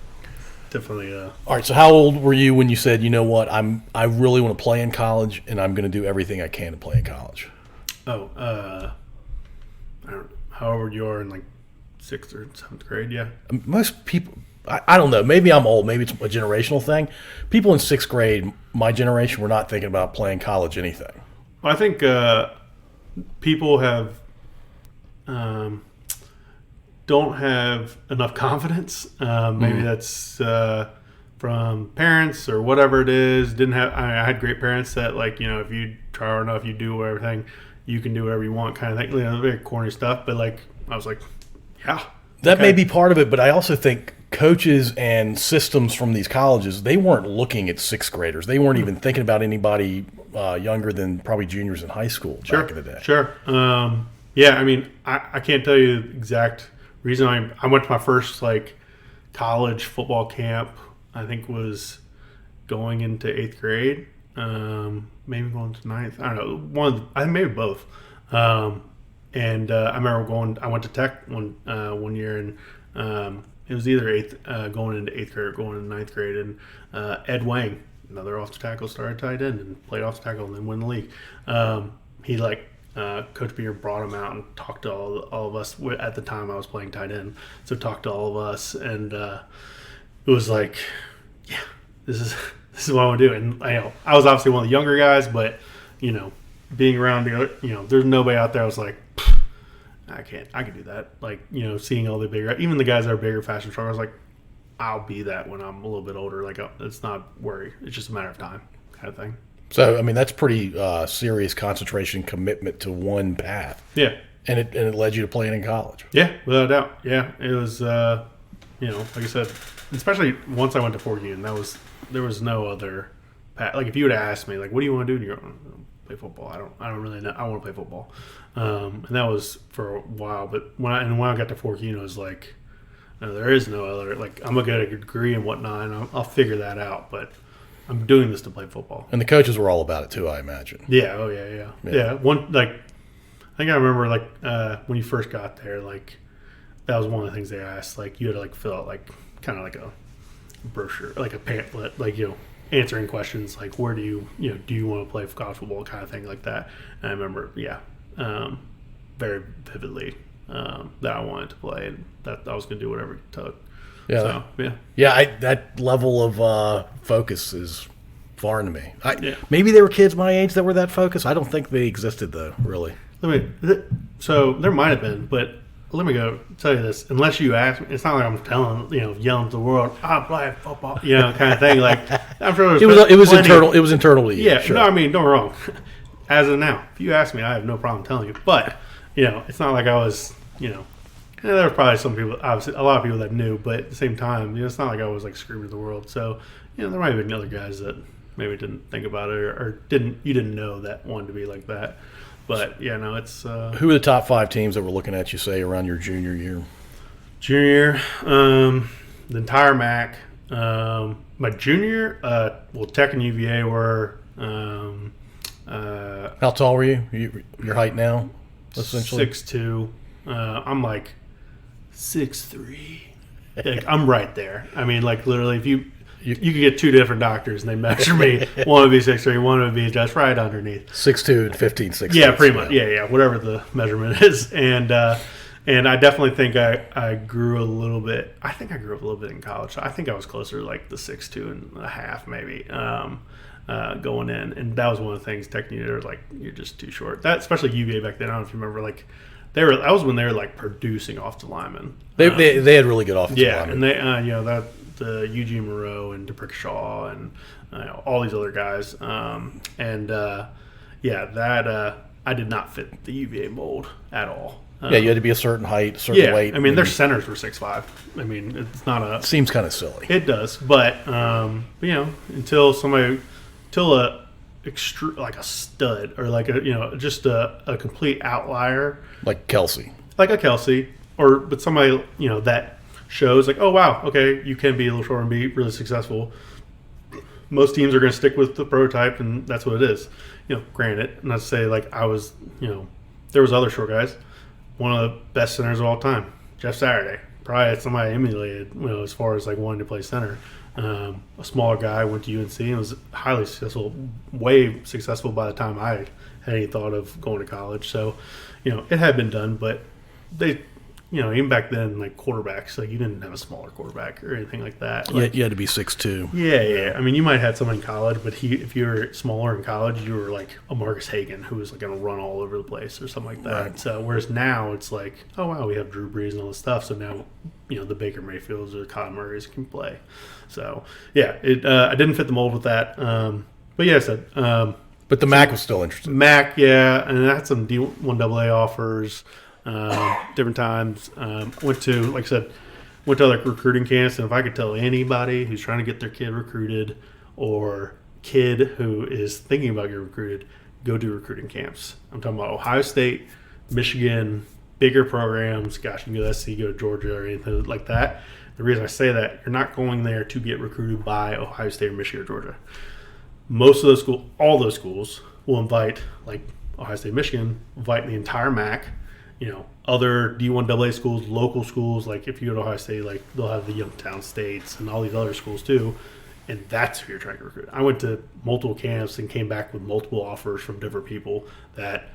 Definitely. All right. So, how old were you when you said, "You know what? I really want to play in college, and I'm going to do everything I can to play in college"? I don't know. However you are in like 6th or 7th grade, yeah. Most people, I don't know. Maybe I'm old. Maybe it's a generational thing. People in 6th grade, my generation, were not thinking about playing college anything. Well, I think people have don't have enough confidence. Maybe that's from parents or whatever it is. I had great parents that, like, if you try hard enough, you do everything, you can do whatever you want, kind of thing. Very corny stuff, but like I was like, yeah. That may be part of it, but I also think coaches and systems from these colleges, they weren't looking at 6th graders. They weren't even thinking about anybody younger than probably juniors in high school back in the day. Sure. Yeah, I mean, I can't tell you the exact reason. I went to my first college football camp, I think was going into 8th grade, maybe going to 9th. I don't know. Maybe both. And I remember I went to Tech one year, and it was either going into 8th grade or going into 9th grade, and Ed Wang, another offensive tackle, started tight end and played offensive tackle and then won the league. He Coach Beer brought him out and talked to all of us. At the time, I was playing tight end, so talked to all of us, and it was like, yeah, this is what I want to do. And I was obviously one of the younger guys, but being around there's nobody out there. I was like, I can do that. Like, seeing all the bigger, even the guys that are bigger, faster, stronger, I was like, I'll be that when I'm a little bit older. Like, it's not worry. It's just a matter of time, kind of thing. So, I mean, that's pretty serious concentration commitment to one path. Yeah. And it led you to playing in college. Yeah, without a doubt. Yeah, it was, like I said, especially once I went to Fort Union, there was no other path. Like, if you would have asked me, like, what do you want to do? And you go, play football. I don't really know. I want to play football. And that was for a while. But when I got to Fort Union, it was like, no, there is no other. Like, I'm going to get a degree and whatnot, and I'll figure that out. But I'm doing this to play football. And the coaches were all about it too, I imagine. Yeah. Oh yeah. Yeah. I think I remember when you first got there, like that was one of the things they asked. Like you had to fill out kind of like a brochure, like a pamphlet, answering questions like where do you want to play college football, kind of thing like that. And I remember, very vividly that I wanted to play and that I was going to do whatever it took. Yeah. So, yeah. Yeah, that level of focus is foreign to me. Maybe there were kids my age that were that focused. I don't think they existed, though, really. So there might have been, but let me go tell you this. Unless you ask me, it's not like I'm yelling to the world, I play football, kind of thing. Like, I'm sure it was internal. It was internal to you. Yeah, sure. No, I mean, don't get me wrong. As of now, if you ask me, I have no problem telling you. But, it's not like I was, there were probably some people, obviously, a lot of people that knew, but at the same time, it's not like I was screaming at the world. So, there might have been other guys that maybe didn't think about it or you didn't know that wanted to be like that. But it's. Who are the top 5 teams that were looking at you, say, around your junior year? Junior, the entire MAC. My junior, Tech and UVA were. How tall were you? Your height now, essentially? 6'2". I'm 6'3". I'm right there. I mean, literally, if you could get 2 different doctors and they measure me, one would be 6'3", one would be just right underneath. 6'2" and 15, 16. Yeah, pretty much. Yeah, whatever the measurement is. And I definitely think I grew a little bit. I think I grew up a little bit in college. I think I was closer to the 6'2" and a half maybe going in. And that was one of the things technically they were you're just too short. That, especially UVA back then, I don't know if you remember, that was when they were producing offensive linemen. They had really good offensive linemen. And they the Eugene Moreau and DePrickshaw and all these other guys. I did not fit the UVA mold at all. You had to be a certain height, certain weight. I mean, their centers were 6'5". I mean, it's not a. Seems kind of silly. It does, but until a stud or just a complete outlier, like Kelsey, but somebody that shows oh wow, okay, you can be a little short and be really successful. Most teams are going to stick with the prototype, and that's what it is. Granted, not to say I was, there was other short guys. One of the best centers of all time, Jeff Saturday. Probably somebody I emulated, as far as wanting to play center. A smaller guy, went to UNC and was highly successful, way successful by the time I had any thought of going to college. So, it had been done, but they, even back then, quarterbacks, you didn't have a smaller quarterback or anything like that. You had to be 6'2". Yeah. I mean, you might have had someone in college, but if you were smaller in college, you were a Marcus Hagan who was going to run all over the place or something like that. Right. So, whereas now it's oh wow, we have Drew Brees and all this stuff. So now, the Baker Mayfields or the Kyler Murrays can play. So, yeah, I didn't fit the mold with that. But yeah, I said. But the MAC was still interesting. MAC, yeah, and I had some D1AA offers. Different times. Went to other recruiting camps, and if I could tell anybody who's trying to get their kid recruited or kid who is thinking about getting recruited, go do recruiting camps. I'm talking about Ohio State, Michigan, bigger programs. Gosh, you can go to SC, go to Georgia, or anything like that. The reason I say that, you're not going there to get recruited by Ohio State or Michigan or Georgia. Most of those schools, all those schools, will invite Ohio State, Michigan, inviting the entire MAC, other D1 AA schools, local schools. Like if you go to Ohio State, like they'll have the Youngstown States and all these other schools too. And that's who you're trying to recruit. I went to multiple camps and came back with multiple offers from different people that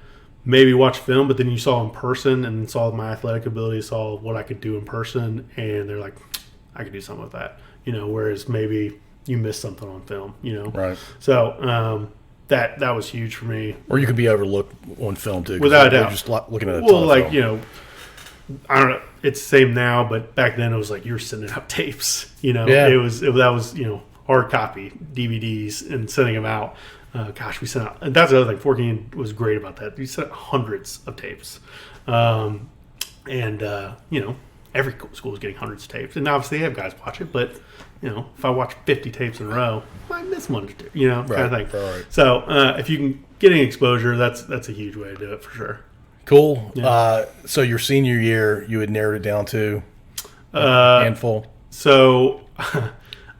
maybe watched film, but then you saw in person and saw my athletic ability, saw what I could do in person, and they're like, I could do something with that. Whereas maybe you missed something on film, Right. So that was huge for me. Or you could be overlooked on film too. Without a doubt. Just looking at a Well, ton of like, film. I don't know. It's the same now, but back then it was like you were sending out tapes. Yeah. That was hard copy DVDs and sending them out. We sent out. And that's the other thing. 14 was great about that. We sent out hundreds of tapes, every school was getting hundreds of tapes, and obviously they have guys watch it. But if I watch 50 tapes in a row, I miss one or two. Kind of thing. Right. So if you can get any exposure, that's a huge way to do it for sure. Cool. Yeah. So your senior year, you had narrowed it down to a handful. So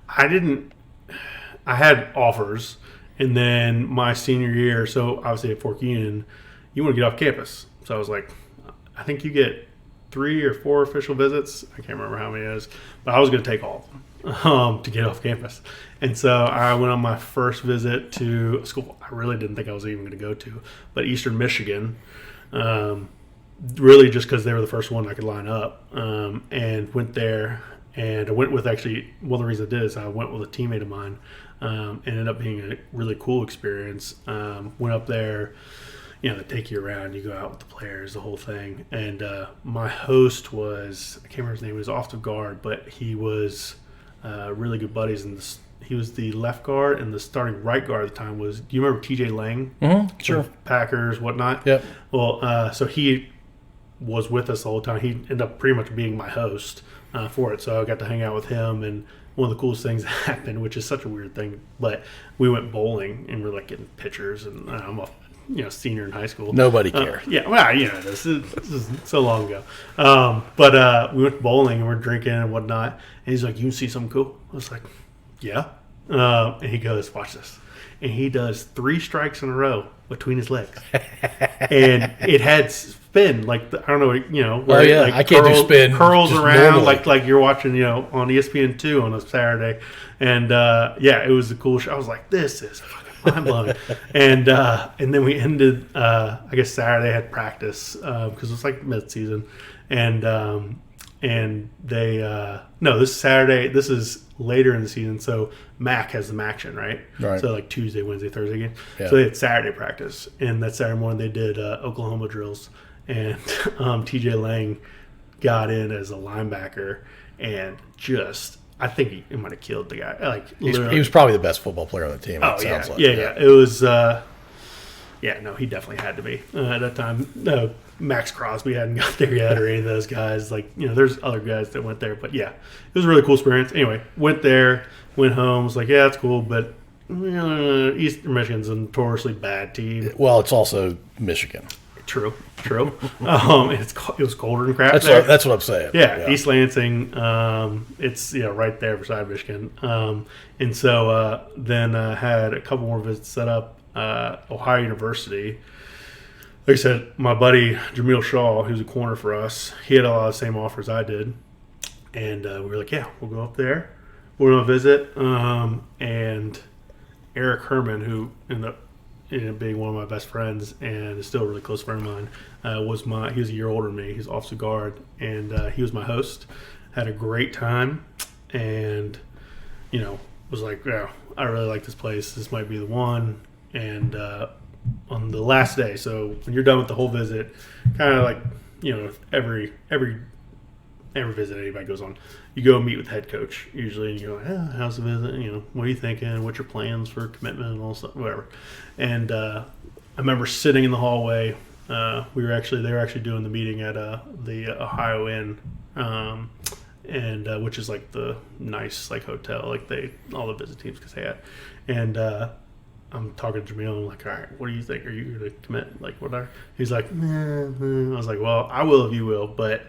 I had offers, and then my senior year, so obviously at Fork Union, you want to get off campus. So I was like, I think you get 3 or 4 official visits. I can't remember how many it is, but I was going to take all of them to get off campus. And so I went on my first visit to a school I really didn't think I was even going to go to, but Eastern Michigan, really just because they were the first one I could line up, and went there. And I went with actually, one of the reasons I did is I went with a teammate of mine. Ended up being a really cool experience. Went up there, they take you around, you go out with the players, the whole thing. And my host was, I can't remember his name, he was off the guard, but he was really good buddies. And he was the left guard, and the starting right guard at the time was, do you remember TJ Lang? Mm-hmm, sure. Packers, whatnot? Yep. Well, so he was with us the whole time. He ended up pretty much being my host for it. So I got to hang out with him, and one of the coolest things that happened, which is such a weird thing, but we went bowling and we're like getting pictures, and I'm a senior in high school. Nobody cared. This is so long ago. But we went bowling and we're drinking and whatnot, and he's like, you can see something cool? I was like, yeah. And he goes, watch this. And he does 3 strikes in a row between his legs. And it had spin, like, I don't know, where I can't do spin. Curls just around, normally. like you're watching, on ESPN2 on a Saturday. And, it was a cool show. I was like, this is fucking mind-blowing. And then we ended, I guess Saturday had practice, because it was like mid-season. And they, this Saturday, this is later in the season, so MAC has the MACtion, right? So like Tuesday, Wednesday, Thursday game. Yeah. So they had Saturday practice, and that Saturday morning they did Oklahoma drills, and TJ Lang got in as a linebacker, and I think he might have killed the guy. Like he was probably the best football player on the team. Oh, it sounds like. Yeah. It was. He definitely had to be at that time. Max Crosby hadn't got there yet, or any of those guys. Like, there's other guys that went there, but yeah, it was a really cool experience. Anyway, went there, went home. Was like, yeah, it's cool, but Eastern Michigan's a notoriously bad team. Well, it's also Michigan. True. It was colder than crap there. That's what I'm saying. Yeah, East Lansing. It's right there beside Michigan. And so then had a couple more visits set up. Ohio University. Like I said, my buddy Jameel Shaw, who's a corner for us, he had a lot of the same offers I did, and we were like, yeah, we'll go up there, we're gonna visit. And Eric Herman, who ended up being one of my best friends and is still a really close friend of mine, he was a year older than me. He's officer guard, and he was my host. Had a great time, and was like, yeah, I really like this place. This might be the one. And on the last day, so when you're done with the whole visit, kind of like every visit anybody goes on, you go meet with the head coach usually, and you're like, how's the visit? What are you thinking? What's your plans for commitment and all stuff, whatever. And I remember sitting in the hallway. They were actually doing the meeting at the Ohio Inn, and which is like the nice like hotel, like all the visit teams could stay at. And I'm talking to Jameel, and I'm like, all right, what do you think? Are you going to commit? Like, whatever. He's like, nah. I was like, well, I will if you will, but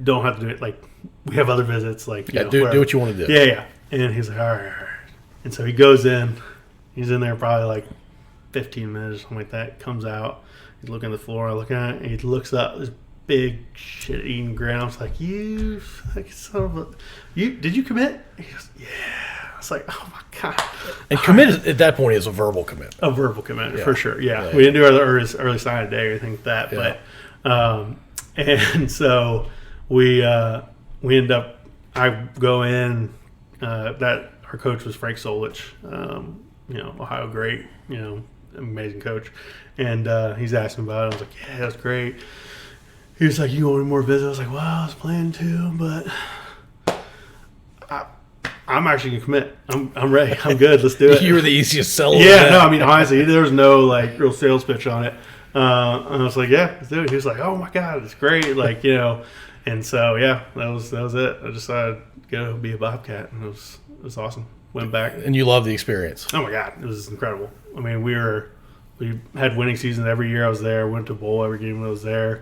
don't have to do it. Like, we have other visits. Like, do what you want to do. Yeah. And he's like, all right. And so he goes in. He's in there probably like 15 minutes or something like that. Comes out, he's looking at the floor, I look at it, and he looks up, this big shit-eating grin. I was like, you fucking son of a... Did you commit? He goes, yeah. I was like, oh my God. And commit at that point is a verbal commitment. A verbal commitment, for sure, yeah. We didn't do our early sign of day or anything like that, but... and so we end up... I go in... that our coach was Frank Solich, Ohio great, amazing coach. And he's asking about it. I was like, yeah, that's great. He was like, you want any more visits? I was like, well, I was planning to, but I'm actually going to commit. I'm ready. I'm good. Let's do it. You were the easiest seller. Yeah, no, I mean, honestly, there was no, real sales pitch on it. And I was like, yeah, let's do it. He was like, oh, my God, it's great. And so, yeah, that was it. I decided to go be a Bobcat, and it was awesome. Went back. And you loved the experience. Oh, my God. It was incredible. I mean, we had winning seasons every year I was there. Went to bowl every game I was there.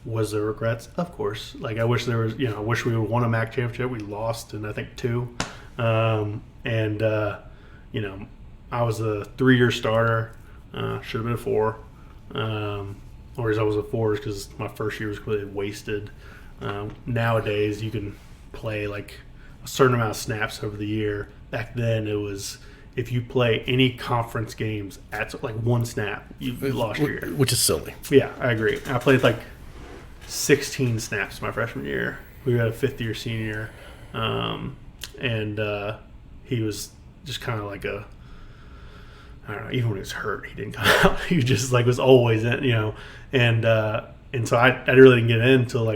Was there regrets? Of course. I wish there was, I wish we would have won a MAC championship. We lost in, I think, 2. I was a 3-year starter. Should have been a 4. Or as I was a 4 because my first year was completely wasted. Nowadays, you can play a certain amount of snaps over the year. Back then, it was if you play any conference games at one snap, you lost your year. Which is silly. Yeah, I agree. I played 16 snaps my freshman year. We had a 5th-year senior, and he was just kind of I don't know, even when he was hurt, he didn't come out. He just was always in, and so I really didn't get in until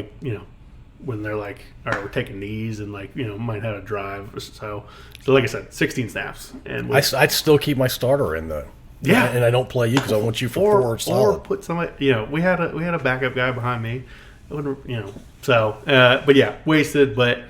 when they're all right, we're taking knees and might have a drive. So like I said, 16 snaps, and I'd still keep my starter in though. Yeah, and I don't play you because I want you for 4 solid. Or put somebody. We had a backup guy behind me. It wouldn't, So, but yeah, wasted. But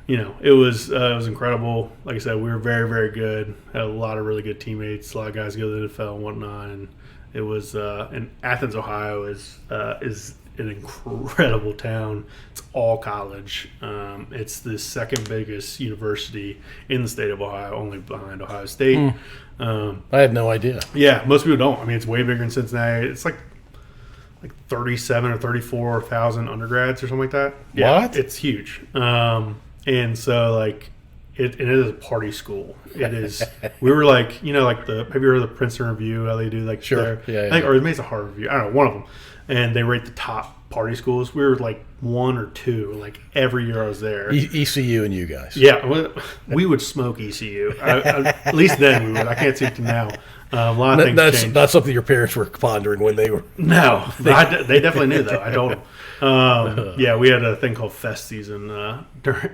it was incredible. Like I said, we were very, very good. Had a lot of really good teammates. A lot of guys go to the NFL and whatnot. And it was. And Athens, Ohio is an incredible town. It's all college. It's the second biggest university in the state of Ohio, only behind Ohio State. I had no idea. Yeah, most people don't. I mean, it's way bigger than Cincinnati. It's like 37 or 34,000 undergrads or something like that. Yeah, what? It's huge. And so it is a party school. It is. We were have you heard of the Princeton Review? How they do sure, yeah. Or maybe it's a Harvard Review. I don't know, one of them. And they rate the top party schools. We were 1 or 2 every year I was there. ECU and you guys. Yeah, we would smoke ECU. At least then we would. I can't speak to now. A lot of things that's changed. not something your parents were pondering when they were. No, they definitely knew though. I told them. Yeah, we had a thing called Fest season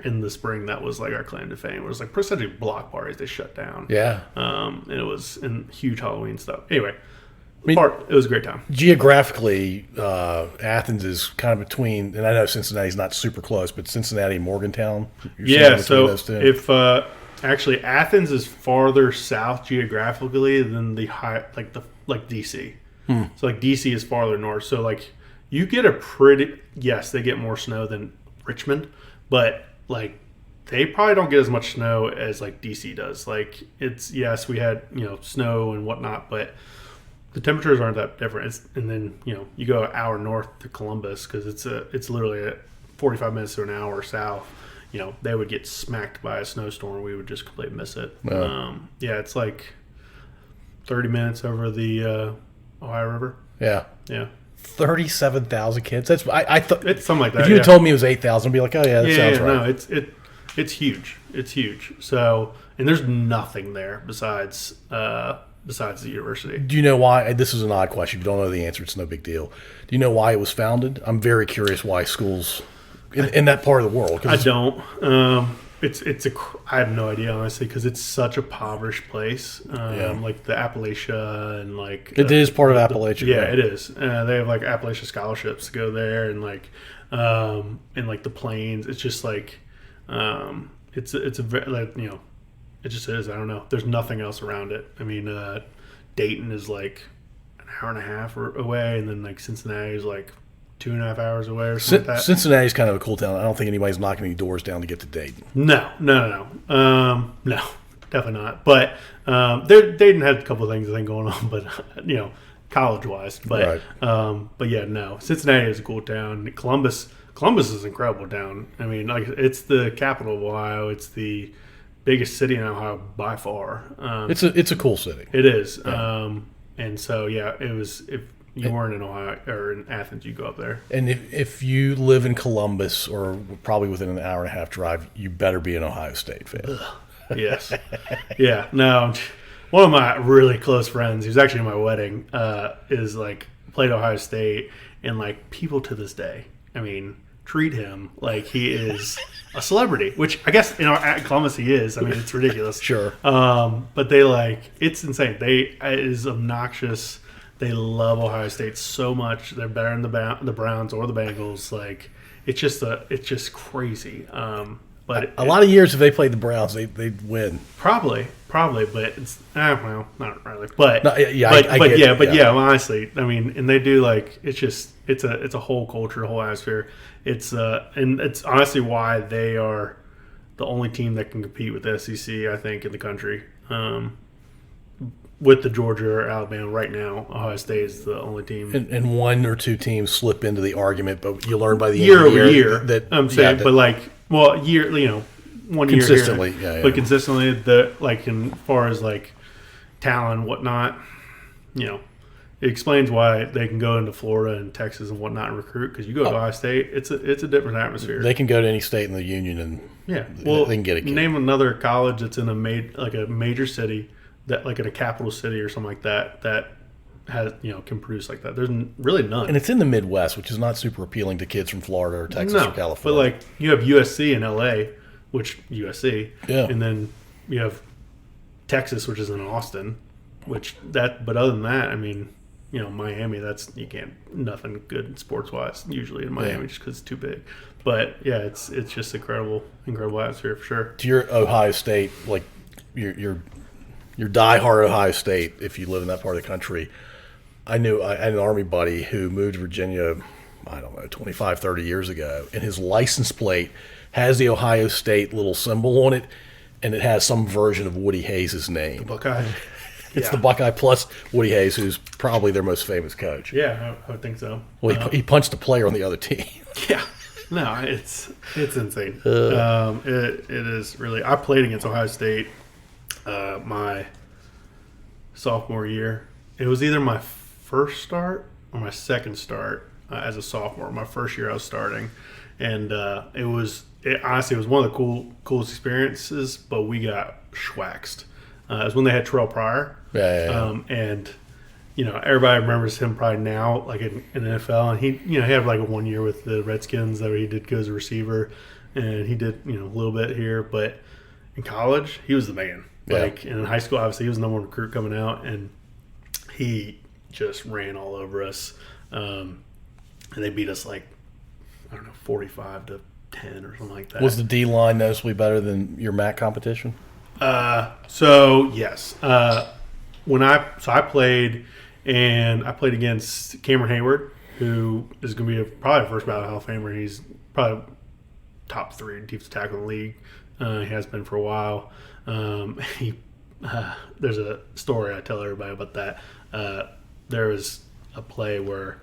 in the spring. That was our claim to fame. It was essentially block parties. They shut down. Yeah. And it was huge Halloween stuff. Anyway. It was a great time. Geographically, Athens is kind of between, and I know Cincinnati's not super close, but Cincinnati and Morgantown. Yeah, so if actually Athens is farther south geographically than the DC. So DC is farther north. So you get they get more snow than Richmond, but they probably don't get as much snow as DC does. We had snow and whatnot, but the temperatures aren't that different. And then you go an hour north to Columbus because it's literally at 45 minutes to an hour south. They would get smacked by a snowstorm. We would just completely miss it. Wow. It's 30 minutes over the Ohio River. Yeah. 37,000 kids. That's I thought it's something like that. If you had told me it was 8,000, I'd be like, oh yeah, that sounds right. No, it's huge. It's huge. So, and there's nothing there besides the university. Do you know why? This is an odd question. If you don't know the answer, it's no big deal. Do you know why it was founded? I'm very curious why schools in that part of the world. I don't. I have no idea, honestly, because it's such a impoverished place. Like the Appalachia and it is part of Appalachia. Yeah, right? It is. They have Appalachia scholarships to go there, and the plains. It's just it's a very it just is. I don't know. There's nothing else around it. I mean, Dayton is an hour and a half away, and then Cincinnati is 2.5 hours away or something like that. Cincinnati's kind of a cool town. I don't think anybody's knocking any doors down to get to Dayton. No. definitely not. But Dayton had a couple of things I think going on, but college wise. But yeah, no. Cincinnati is a cool town. Columbus is an incredible town. I mean, like it's the capital of Ohio. It's the biggest city in Ohio by far. It's a cool city. It is. Yeah. And so it was. If you weren't in Ohio or in Athens, you go up there. And if you live in Columbus or probably within an hour and a half drive, you better be an Ohio State fan. Yes. Yeah. No. One of my really close friends, who's actually in my wedding, is like played Ohio State, and like people to this day, I mean, treat him like he is a celebrity, which I guess at Columbus he is. I mean, it's ridiculous. Sure. But they it's insane. It is obnoxious. They love Ohio State so much. They're better than the Browns or the Bengals. Like it's just crazy. But a lot of years if they played the Browns, they'd win. Probably, but it's well, not really. But no, honestly, I mean, and they do it's a whole culture, a whole atmosphere. And it's honestly why they are the only team that can compete with the SEC, I think, in the country. With the Georgia or Alabama right now, Ohio State is the only team. And one or two teams slip into the argument, but you learn by the year end of the over year that I'm saying, but 1 year, 1 year consistently, here, but consistently, in far as talent and whatnot, it explains why they can go into Florida and Texas and whatnot and recruit, because you go to Ohio State, it's a different atmosphere. They can go to any state in the union and they can get a kid. Name another college that's in a major city. That in a capital city or something like that has can produce like that. There's really none, and it's in the Midwest, which is not super appealing to kids from Florida or Texas or California. But you have USC in LA, which USC, and then you have Texas, which is in Austin, But other than that, I mean, Miami. You can't nothing good sports wise usually in Miami just because it's too big. But yeah, it's just incredible atmosphere for sure. To your Ohio State, your diehard Ohio State, if you live in that part of the country. I had an Army buddy who moved to Virginia, I don't know, 25, 30 years ago, and his license plate has the Ohio State little symbol on it, and it has some version of Woody Hayes' name. The Buckeye. It's the Buckeye plus Woody Hayes, who's probably their most famous coach. Yeah, I would think so. Well, he punched a player on the other team. Yeah. No, it's insane. It is really. I played against Ohio State my sophomore year. It was either my first start or my second start as a sophomore. My first year I was starting, and honestly it was one of the coolest experiences. But we got schwaxed. It was when they had Terrell Pryor, and everybody remembers him probably now in the NFL, and he had a 1 year with the Redskins that he did go as a receiver, and he did a little bit here, but in college he was the man. And in high school, obviously, he was the number one recruit coming out, and he just ran all over us. And they beat us 45-10 or something like that. Was the D-line noticeably better than your MAC competition? So yes. I played against Cameron Hayward, who is going to be probably a first ballot Hall of Famer. He's probably top 3 defensive tackle in the league. He has been for a while. There's a story I tell everybody about that. There was a play where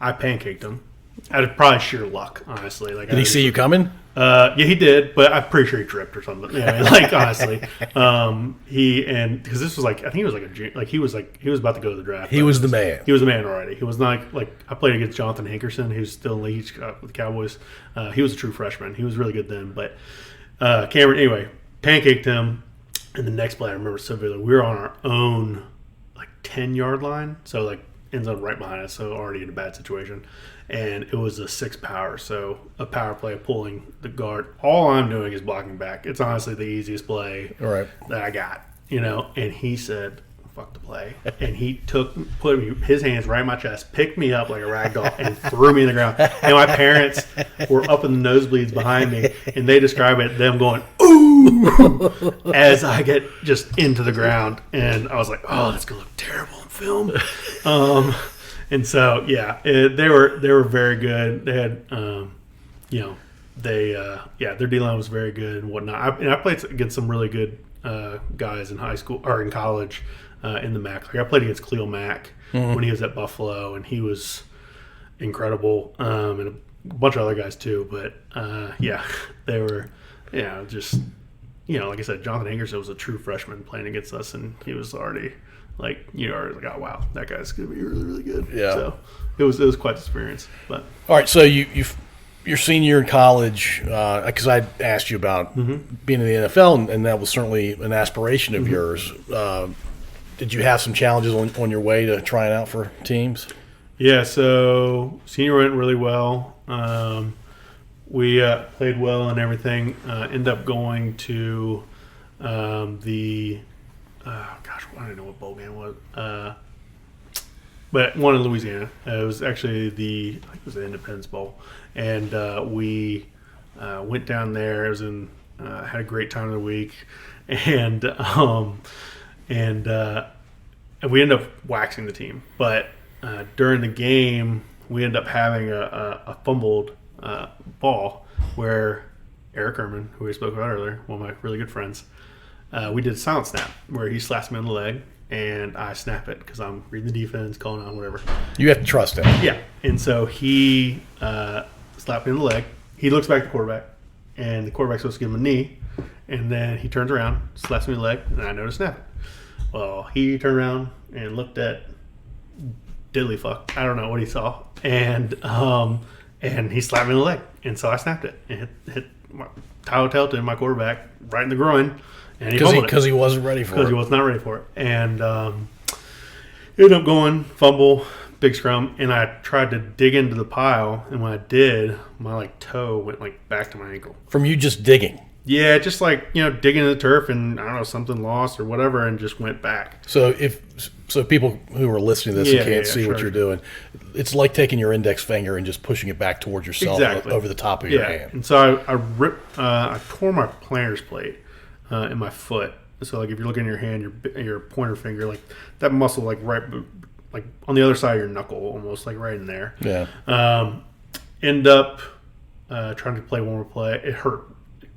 I pancaked him. Out of probably sheer luck, honestly. Did he see you coming? Yeah, he did, but I'm pretty sure he tripped or something. Yeah, honestly, because this was I think he was a junior, he was about to go to the draft. He was the man. He was the man already. He was not I played against Jonathan Hankerson, who's still in the league with the Cowboys. He was a true freshman. He was really good then, but Cameron anyway pancaked him. And the next play I remember so vividly. We were on our own 10-yard line, so end zone right behind us, so already in a bad situation. And it was a 6 power, so a power play of pulling the guard. All I'm doing is blocking back. It's honestly the easiest play that I got, And he said, "Fuck the play," and he put his hands right in my chest, picked me up like a rag doll, and threw me in the ground. And my parents were up in the nosebleeds behind me, and they describe them going, "Ooh," as I get just into the ground, and I was like, "Oh, that's gonna look terrible in film." And so they were very good. They had their D line was very good and whatnot. I played against some really good guys in high school or in college in the MAC. Like I played against Cleo Mack when he was at Buffalo, and he was incredible, and a bunch of other guys too. But they were, just like I said, Jonathan Angerson was a true freshman playing against us, and he was already like oh wow, that guy's gonna be really, really good. Yeah. So it was quite the experience. But all right, so your senior year in college, because I asked you about being in the NFL, and that was certainly an aspiration of yours. Did you have some challenges on your way to trying out for teams? Yeah, so senior went really well. We played well and everything. Ended up going to I don't know what bowl game it was. But one in Louisiana. It was actually the Independence Bowl. And we went down there. It was had a great time of the week. And we ended up waxing the team. But during the game, we ended up having a fumbled ball where Eric Erman, who we spoke about earlier, one of my really good friends, we did a silent snap where he slaps me on the leg and I snap it because I'm reading the defense, calling on whatever. You have to trust him. Yeah. And so he slapped me on the leg. He looks back at the quarterback, and the quarterback's supposed to give him a knee, and then he turns around, slaps me on the leg, and I know to snap it. Well, he turned around and looked at diddly fuck. I don't know what he saw. And he slapped me in the leg. And so I snapped it and hit Tyler Telton, my quarterback, right in the groin. And he fumbled it. Because he wasn't ready for it. Because he was not ready for it. And ended up going, fumble, big scrum. And I tried to dig into the pile. And when I did, my toe went back to my ankle. From you just digging? Yeah, just digging in the turf, and I don't know, something lost or whatever, and just went back. So people who are listening to this and can't see what you're doing, it's like taking your index finger and just pushing it back towards yourself over the top of your hand. And so I tore my plantar's plate in my foot. So if you're looking at your hand, your pointer finger, that muscle, right, on the other side of your knuckle, almost right in there. Yeah. End up trying to play one more play. It hurt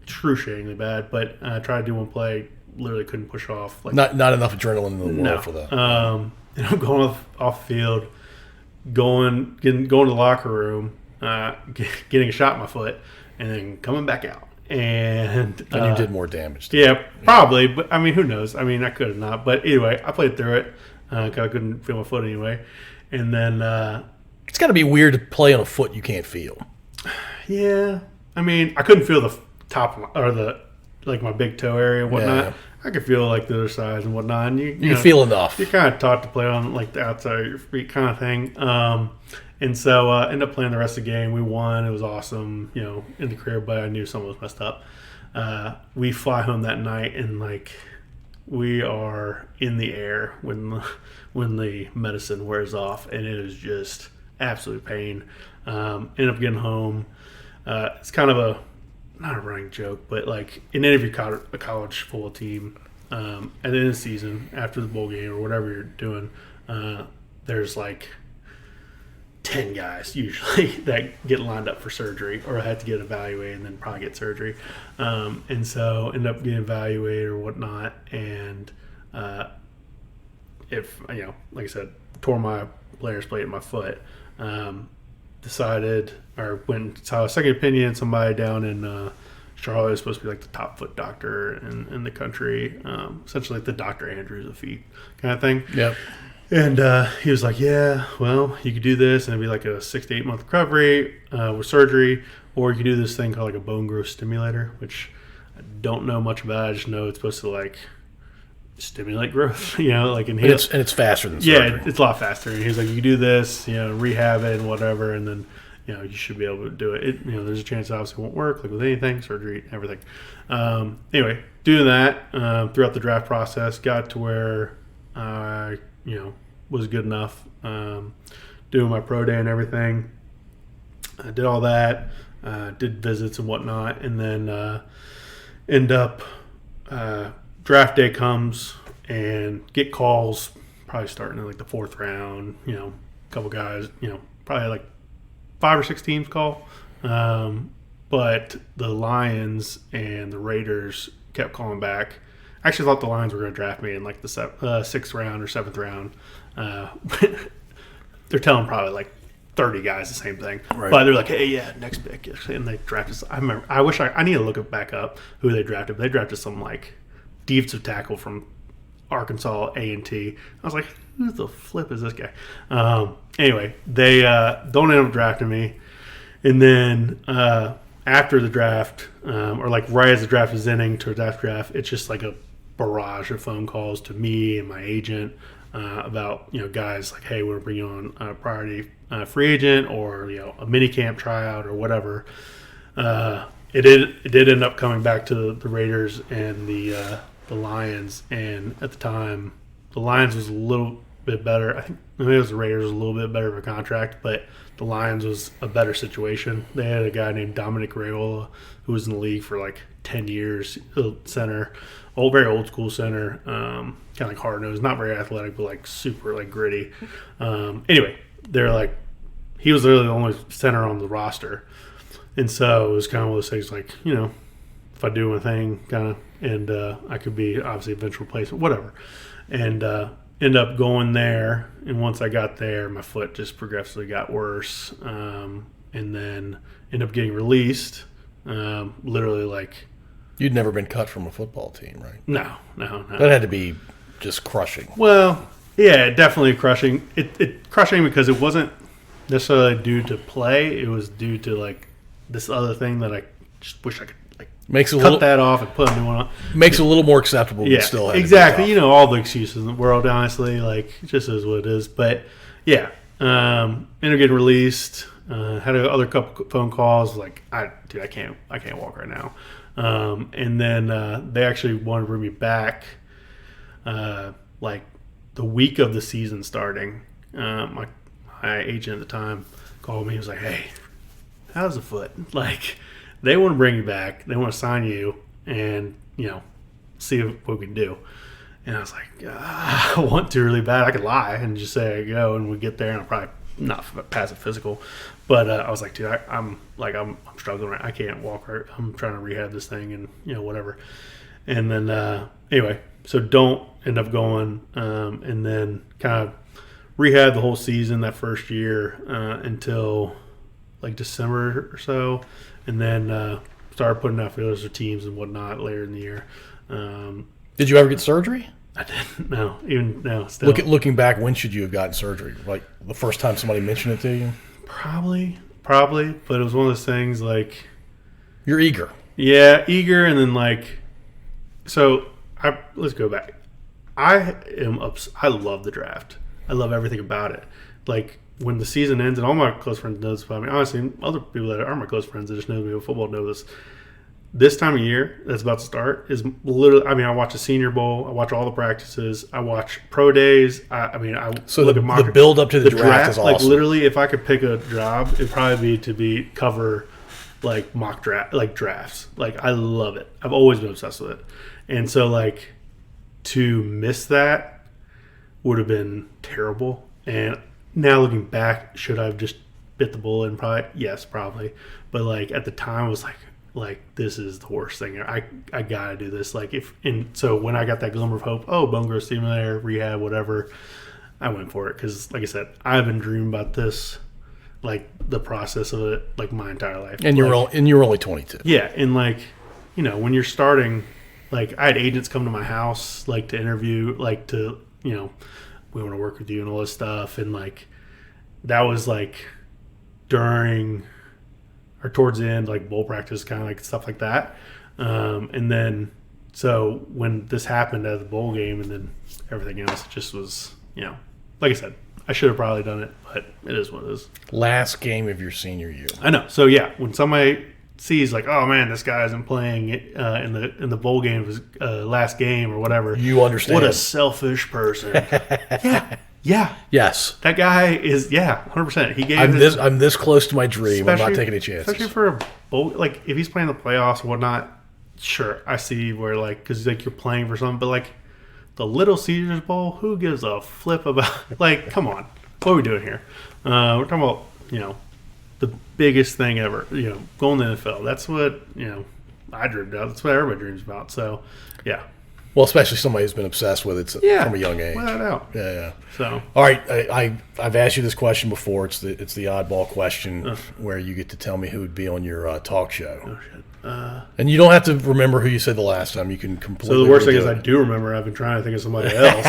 excruciatingly bad, but I tried to do one play, literally couldn't push off. Not enough adrenaline in the world for that. And I'm going off the field, going to the locker room, getting a shot in my foot, and then coming back out. And you did more damage. Yeah, probably. But who knows? I could have not. But anyway, I played through it because I couldn't feel my foot anyway. And then it's got to be weird to play on a foot you can't feel. Yeah, I couldn't feel the top or the my big toe area and whatnot. Yeah. I could feel the other sides and whatnot. And you feel enough. You're kind of taught to play on the outside of your feet kind of thing. And so ended up playing the rest of the game. We won. It was awesome. In the crib, but I knew something was messed up. We fly home that night, and we are in the air when the medicine wears off, and it is just absolute pain. End up getting home. It's kind of not a running joke, but in any of your a college football team, at the end of the season, after the bowl game or whatever you're doing, there's 10 guys usually that get lined up for surgery or have to get evaluated and then probably get surgery. And so end up getting evaluated or whatnot. And if, like I said, tore my player's plate in my foot, decided or went and saw a second opinion, somebody down in Charlotte is supposed to be the top foot doctor in the country, essentially the Dr. Andrews of feet kind of thing. Yep. And he was like, yeah, well, you could do this, and it'd be a 6 to 8 month recovery with surgery, or you could do this thing called a bone growth stimulator, which I don't know much about. I just know it's supposed to stimulate growth, and it's faster than surgery. Yeah, it's a lot faster. And he's like, you can do this, rehab it and whatever, and then you should be able to do it. There's a chance it obviously won't work, with anything, surgery, everything. Anyway, doing that throughout the draft process, got to where I was good enough. Doing my pro day and everything. I did all that, did visits and whatnot, and then end up draft day comes and get calls, probably starting in the fourth round, a couple guys, probably 5 or 6 teams call. But the Lions and the Raiders kept calling back I actually thought the Lions were going to draft me in like the 6th round or 7th round. They're telling probably like 30 guys the same thing. Right. But they're like, hey, yeah, next pick. And they drafted. I remember. I need to look it back up who they drafted. They drafted some like defensive tackle from Arkansas A&T. I was like, who the flip is this guy? Anyway, they don't end up drafting me. And then after the draft, or like right as the draft is ending to the draft, it's just like a barrage of phone calls to me and my agent about, guys like, hey, we're bringing on a priority free agent or, a mini camp tryout or whatever. It did end up coming back to the Raiders and the Lions. And at the time, the Lions was a little bit better. I think maybe it was the Raiders was a little bit better of a contract, but the Lions was a better situation. They had a guy named Dominic Raiola who was in the league for like 10 years, center, very old school center, kind of like hard nosed, not very athletic, but like super like gritty. Anyway, they're like, he was literally the only center on the roster. And so it was kind of one of those things like, if I do my thing, kind of, and I could be obviously eventual replacement, whatever. And end up going there. And once I got there, my foot just progressively got worse. And then end up getting released. Literally like. You'd never been cut from a football team, right? No. That had to be just crushing. Well, yeah, definitely crushing. It crushing because it wasn't necessarily due to play. It was due to like this other thing that I just wish I could cut that off and put a new one on. Makes it a little more acceptable. Yeah, but still exactly. All the excuses in the world, honestly, like it just is what it is. But yeah, ended up getting released. Had other couple phone calls. Like, I can't walk right now. And then they actually wanted to bring me back, like the week of the season starting. My agent at the time called me. He was like, "Hey, how's the foot? Like, they want to bring you back. They want to sign you, and see what we can do." And I was like, I want to really bad. I could lie and just say I go, and we get there, and I'll probably not pass a physical. But I was like, dude, I'm struggling. Right? I can't walk. Right. I'm trying to rehab this thing, and whatever. And then anyway, so don't end up going, and then kind of rehab the whole season that first year until like December or so, and then started putting out feelers for teams and whatnot later in the year. Did you ever get surgery? I didn't. No, even now. Still, looking back, when should you have gotten surgery? Like the first time somebody mentioned it to you? Probably. But it was one of those things like you're eager. Yeah, eager, and then like, so let's go back. I love the draft. I love everything about it. Like when the season ends, and all my close friends know this about me. Honestly, other people that aren't my close friends that just know me with football know this. This time of year that's about to start is literally. I mean, I watch the Senior Bowl. I watch all the practices. I watch pro days. I look at the build up to the draft is awesome. Like literally, if I could pick a job, it'd probably be to cover like mock draft, like drafts. Like I love it. I've always been obsessed with it, and so like to miss that would have been terrible. And now looking back, should I have just bit the bullet? And probably yes, probably. But like at the time, I was like this is the worst thing. I gotta do this. So when I got that glimmer of hope, bone growth stimulator, rehab, whatever, I went for it because, like I said, I've been dreaming about this, like the process of it, like my entire life. And you're only 22. Yeah, and like when you're starting, like I had agents come to my house like to interview, like to we want to work with you and all this stuff, and like that was like during. Or towards the end, like bowl practice, kind of like stuff like that. And then, so when this happened at the bowl game and then everything else, it just was, like I said, I should have probably done it, but it is what it is. Last game of your senior year. I know. So yeah, when somebody sees like, oh man, this guy isn't playing in the bowl game of his last game or whatever, you understand. What a selfish person. Yeah. Yes. That guy is 100%. He gave. I'm this close to my dream. I'm not taking any chances. Especially for a bowl, like if he's playing the playoffs and whatnot. Sure, I see where like because like you're playing for something, but like the Little Caesars Bowl, who gives a flip about? Like, come on, what are we doing here? We're talking about the biggest thing ever. Going to the NFL. That's what I dreamed of. That's what everybody dreams about. So, yeah. Well, especially somebody who's been obsessed with it from a young age. Without doubt. Yeah. So, all right, I've asked you this question before. It's the oddball question where you get to tell me who would be on your talk show. Oh shit. And you don't have to remember who you said the last time. You can completely. So the worst thing is I do remember. I've been trying to think of somebody else.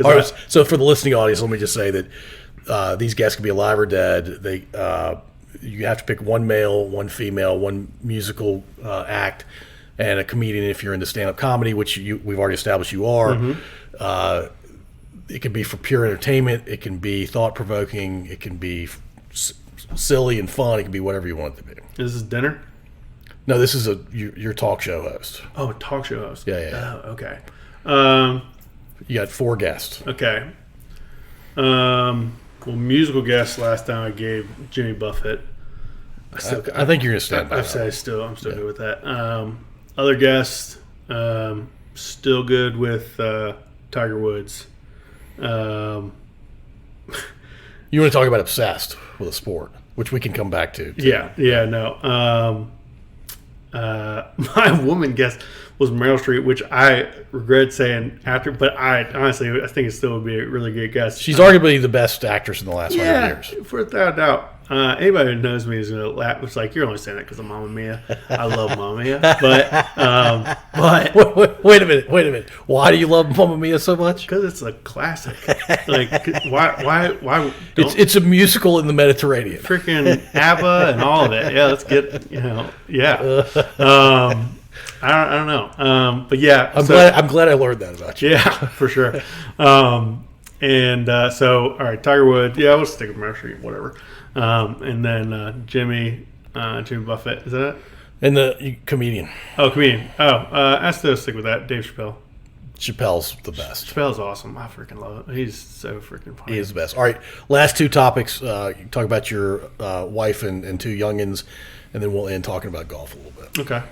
Right, so for the listening audience, let me just say that these guests can be alive or dead. You have to pick one male, one female, one musical act, and a comedian if you're into stand-up comedy, which we've already established you are. Mm-hmm. It can be for pure entertainment. It can be thought-provoking. It can be silly and fun. It can be whatever you want it to be. Is this dinner? No, this is your talk show host. Oh, talk show host. Yeah. Oh, okay. You got 4 guests. Okay. Well, musical guest last time I gave Jimmy Buffett. I think you're going to stand by that. I'm still good with that. Other guests, still good with Tiger Woods. You want to talk about obsessed with a sport, which we can come back to. Too. Yeah, no. My woman guest was Meryl Streep, which I regret saying after, but I think it still would be a really good guest. She's arguably the best actress in the last 100 years. Without a doubt. Anybody who knows me is going to laugh. It's like, you're only saying that because of Mamma Mia. I love Mamma Mia. But wait a minute. Why do you love Mamma Mia so much? Because it's a classic. Like, why it's a musical in the Mediterranean. Freaking ABBA and all of it. Yeah, let's get, yeah. I don't know. But yeah. I'm glad I learned that about you. Yeah, for sure. So, all right, Tiger Woods. Yeah, we'll stick with Meryl Streep, whatever. And then Jimmy Buffett. Is that it? And the comedian. Oh, comedian. I still stick with that. Dave Chappelle. Chappelle's the best. Chappelle's awesome. I freaking love it. He's so freaking funny. He is the best. All right, last 2 topics. You talk about your wife and 2 youngins, and then we'll end talking about golf a little bit. Okay.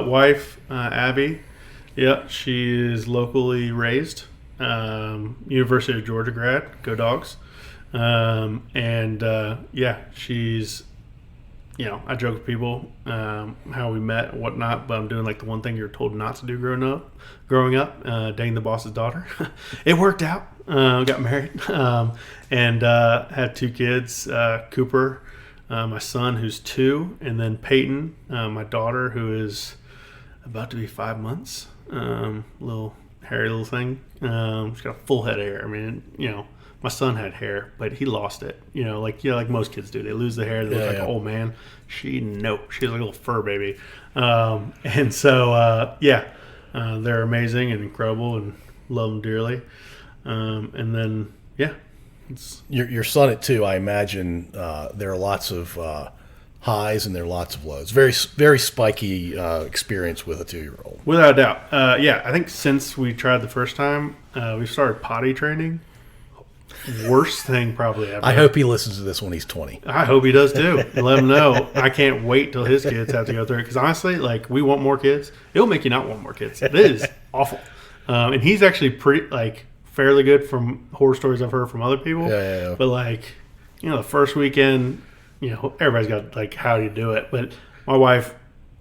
Wife, Abby. Yeah, she is locally raised. University of Georgia grad. Go Dogs. She's, I joke with people how we met and whatnot, but I'm doing like the one thing you're told not to do growing up, dating the boss's daughter. It worked out. Got married and had 2 kids, Cooper, my son who's 2, and then Peyton, my daughter who is about to be 5 months, little hairy little thing. She's got a full head of hair. I mean, my son had hair, but he lost it. Like most kids do. They lose the hair. They look like an old man. She's like a little fur baby. They're amazing and incredible and love them dearly. Your son at 2, I imagine there are lots of highs and there are lots of lows. Very, very spiky experience with a 2-year-old. Without a doubt. I think since we tried the first time, we started potty training. Worst thing probably ever. I hope he listens to this when he's 20. I hope he does too. Let him know. I can't wait till his kids have to go through it. Because honestly, we want more kids. It'll make you not want more kids. It is awful. And he's actually pretty, fairly good from horror stories I've heard from other people. Yeah. But the first weekend, everybody's got how do you do it? But my wife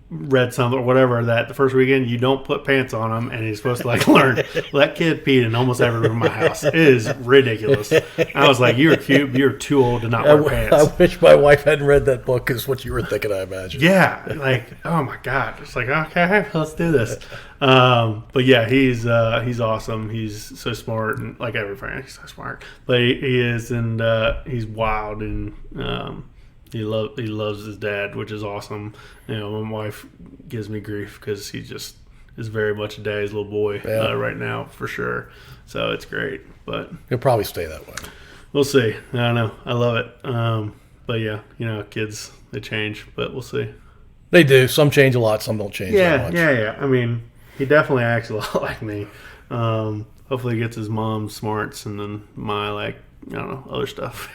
read something or whatever that the first weekend you don't put pants on him and he's supposed to learn. Well, that kid peed in almost every room in my house. It is ridiculous. I was like, you're cute, but you're too old to not wear pants. I wish my wife hadn't read that book because what you were thinking, I imagine. Yeah, oh my God. It's okay, let's do this. But yeah, he's awesome. He's so smart and like every parent, he's so smart. But he is, and he's wild and he loves his dad, which is awesome. My wife gives me grief because he just is very much a daddy's little boy right now for sure. So it's great, but he'll probably stay that way. We'll see. I don't know. I love it. But yeah, kids, they change, but we'll see. They do. Some change a lot. Some don't change that much. Yeah. I mean, he definitely acts a lot like me. Hopefully he gets his mom's smarts and then my other stuff.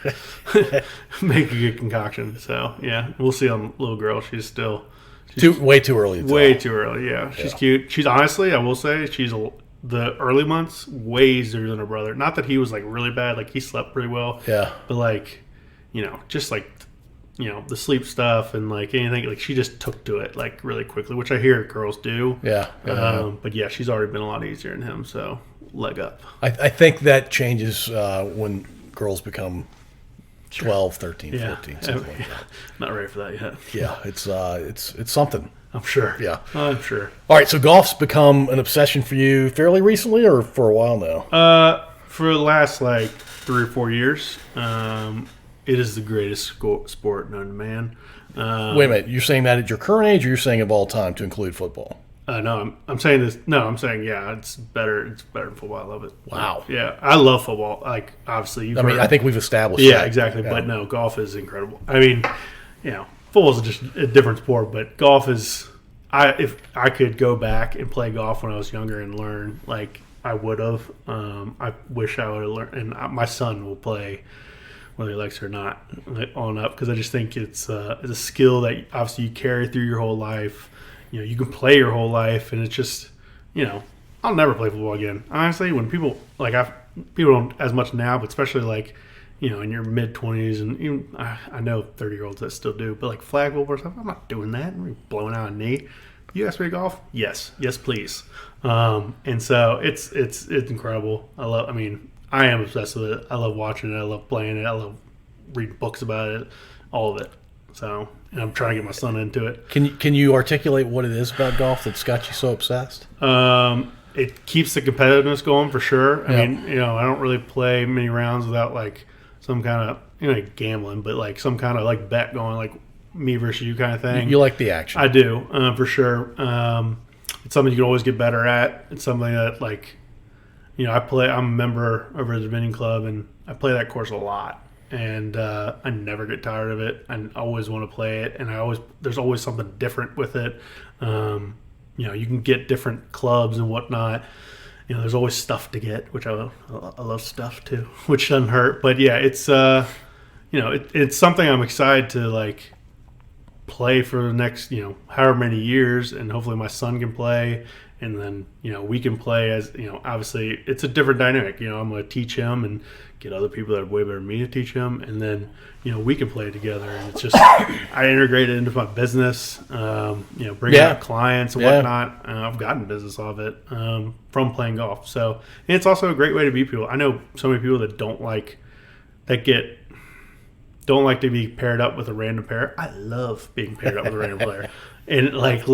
Make a good concoction. So yeah, we'll see on little girl. She's way too early. Way too early. Yeah, she's cute. She's honestly, I will say, she's the early months way easier than her brother. Not that he was really bad. He slept pretty well. Yeah. But just the sleep stuff and like anything, like she just took to it like really quickly, which I hear girls do. Yeah. But yeah, she's already been a lot easier than him. So leg up. I think that changes when girls become 12, 13, 14, something like that. Not ready for that yet. Yeah, it's something. I'm sure. Yeah. I'm sure. All right, so golf's become an obsession for you fairly recently or for a while now? For the last like 3 or 4 years, it is the greatest sport known to man. Wait a minute, you're saying that at your current age, or you're saying of all time to include football? No, I'm saying this. No, I'm saying it's better. It's better than football. I love it. Wow. Yeah, I love football. Like obviously, I think we've established. Yeah, that. exactly. Yeah. But no, golf is incredible. I mean, football's just a different sport, but golf is. If I could go back and play golf when I was younger and learn, like I would have. I wish I would have learned. And my son will play, whether he likes it or not, on up, because I just think it's a skill that obviously you carry through your whole life. You can play your whole life, and it's just, I'll never play football again. Honestly, when people people don't as much now, but especially like, in your mid 20s, and even I know 30-year-olds that still do, but like flag football or stuff, I'm not doing that. I'm blowing out a knee. You ask me to golf? Yes, please. And so it's incredible. I am obsessed with it. I love watching it. I love playing it. I love reading books about it. All of it. So, and I'm trying to get my son into it. Can you articulate what it is about golf that's got you so obsessed? It keeps the competitiveness going for sure. I mean, I don't really play many rounds without like some kind of like gambling, but like some kind of like bet going, like me versus you kind of thing. You like the action? I do, for sure. It's something you can always get better at. It's something that like, I'm a member of a Dominion Club, and I play that course a lot. And I never get tired of it. I always want to play it, and there's always something different with it. You can get different clubs and whatnot. There's always stuff to get, which I love stuff too, which doesn't hurt. But yeah, it's it's something I'm excited to like play for the next however many years, and hopefully my son can play. And then, we can play as, obviously it's a different dynamic. I'm going to teach him and get other people that are way better than me to teach him. And then, we can play together. And it's just, I integrate it into my business, bringing out clients and whatnot. I've gotten business off it from playing golf. So, and it's also a great way to meet people. I know so many people that don't like to be paired up with a random pair. I love being paired up with a random player. And like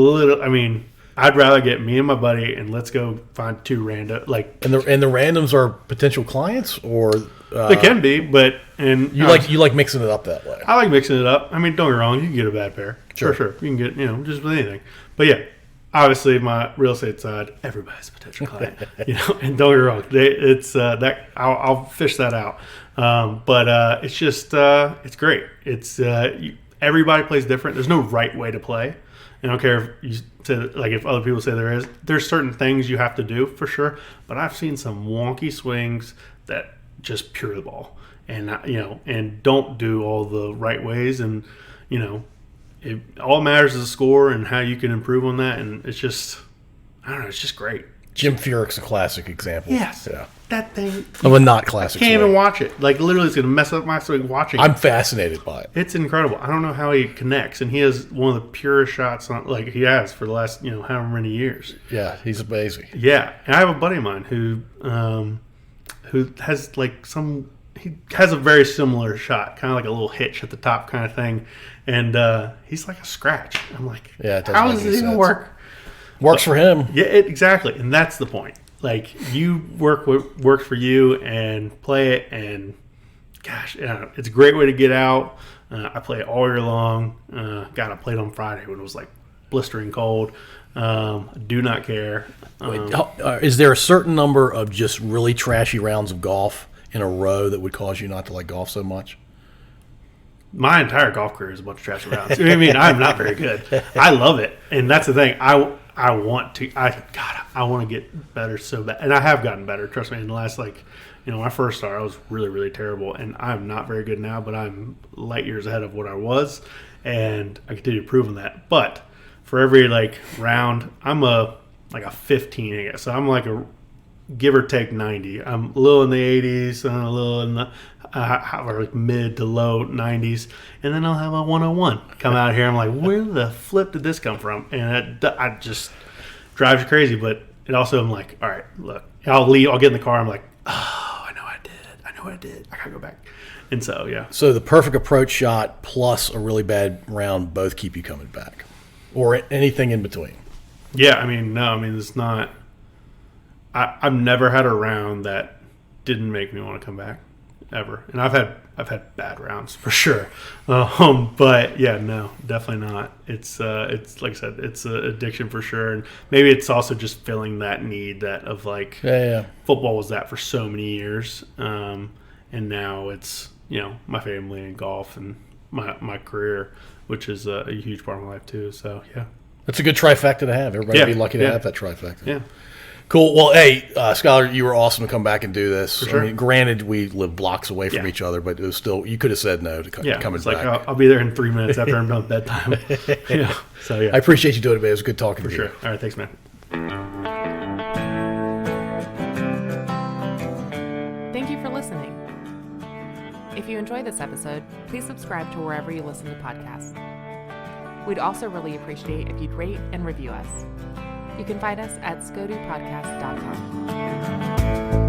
I'd rather get me and my buddy and let's go find 2 random And the randoms are potential clients, or they can be, but you like mixing it up that way. I like mixing it up. I mean, don't get me wrong, you can get a bad pair, sure. You can get just with anything. But yeah, obviously my real estate side, everybody's a potential client. And don't get me wrong, it's that I'll fish that out. But it's just it's great. It's everybody plays different. There's no right way to play. I don't care if other people say there's certain things you have to do for sure, but I've seen some wonky swings that just pure the ball, and and don't do all the right ways, and it all matters is the score and how you can improve on that, and it's just it's just great. Jim Furyk's a classic example. Yes. Yeah. That thing. Of a not classic. I can't even watch it. Like, literally, it's going to mess up my swing watching it. I'm fascinated by it. It's incredible. I don't know how he connects, and he has one of the purest shots he has for the last, however many years. Yeah, he's amazing. Yeah. And I have a buddy of mine who has he has a very similar shot, kind of like a little hitch at the top kind of thing, and he's like a scratch. I'm like, how does it even work? Works for him. Yeah, exactly. And that's the point. Like, you work for you and play it, and gosh, it's a great way to get out. I play it all year long. I played on Friday when it was like blistering cold. Do not care. Is there a certain number of just really trashy rounds of golf in a row that would cause you not to like golf so much? My entire golf career is a bunch of trashy rounds. I mean, I'm not very good. I love it, and that's the thing. I want to get better so bad, and I have gotten better. Trust me. In the last when I first started, I was really, really terrible, and I'm not very good now. But I'm light years ahead of what I was, and I continue to prove on that. But for every round, I'm a 15, I guess. So I'm like a give or take 90. I'm a little in the 80s, and a little in the have like mid to low 90s, and then I'll have a 101 come out here. I'm like, where the flip did this come from? And I just drives you crazy. But it also, I'm like, all right, look, I'll leave. I'll get in the car. I'm like, oh, I know what I did. I gotta go back. And so, yeah. So the perfect approach shot plus a really bad round both keep you coming back, or anything in between. Yeah, it's not. I've never had a round that didn't make me want to come back ever, and I've had bad rounds for sure. But yeah, no, definitely not. It's like I said, it's an addiction for sure, and maybe it's also just filling that need of like football was that for so many years, and now it's my family and golf and my career, which is a huge part of my life too. So yeah. That's a good trifecta to have. Everybody would be lucky to have that trifecta. Yeah. Cool. Well, hey, Skyler, you were awesome to come back and do this. For sure. I mean, granted, we live blocks away from each other, but it was still, you could have said no to coming it's back. Like, I'll be there in 3 minutes after I'm done with bedtime. So, yeah. I appreciate you doing it, man. It was good talking to you. For sure. All right. Thanks, man. Thank you for listening. If you enjoyed this episode, please subscribe to wherever you listen to podcasts. We'd also really appreciate if you'd rate and review us. You can find us at scodupodcast.com.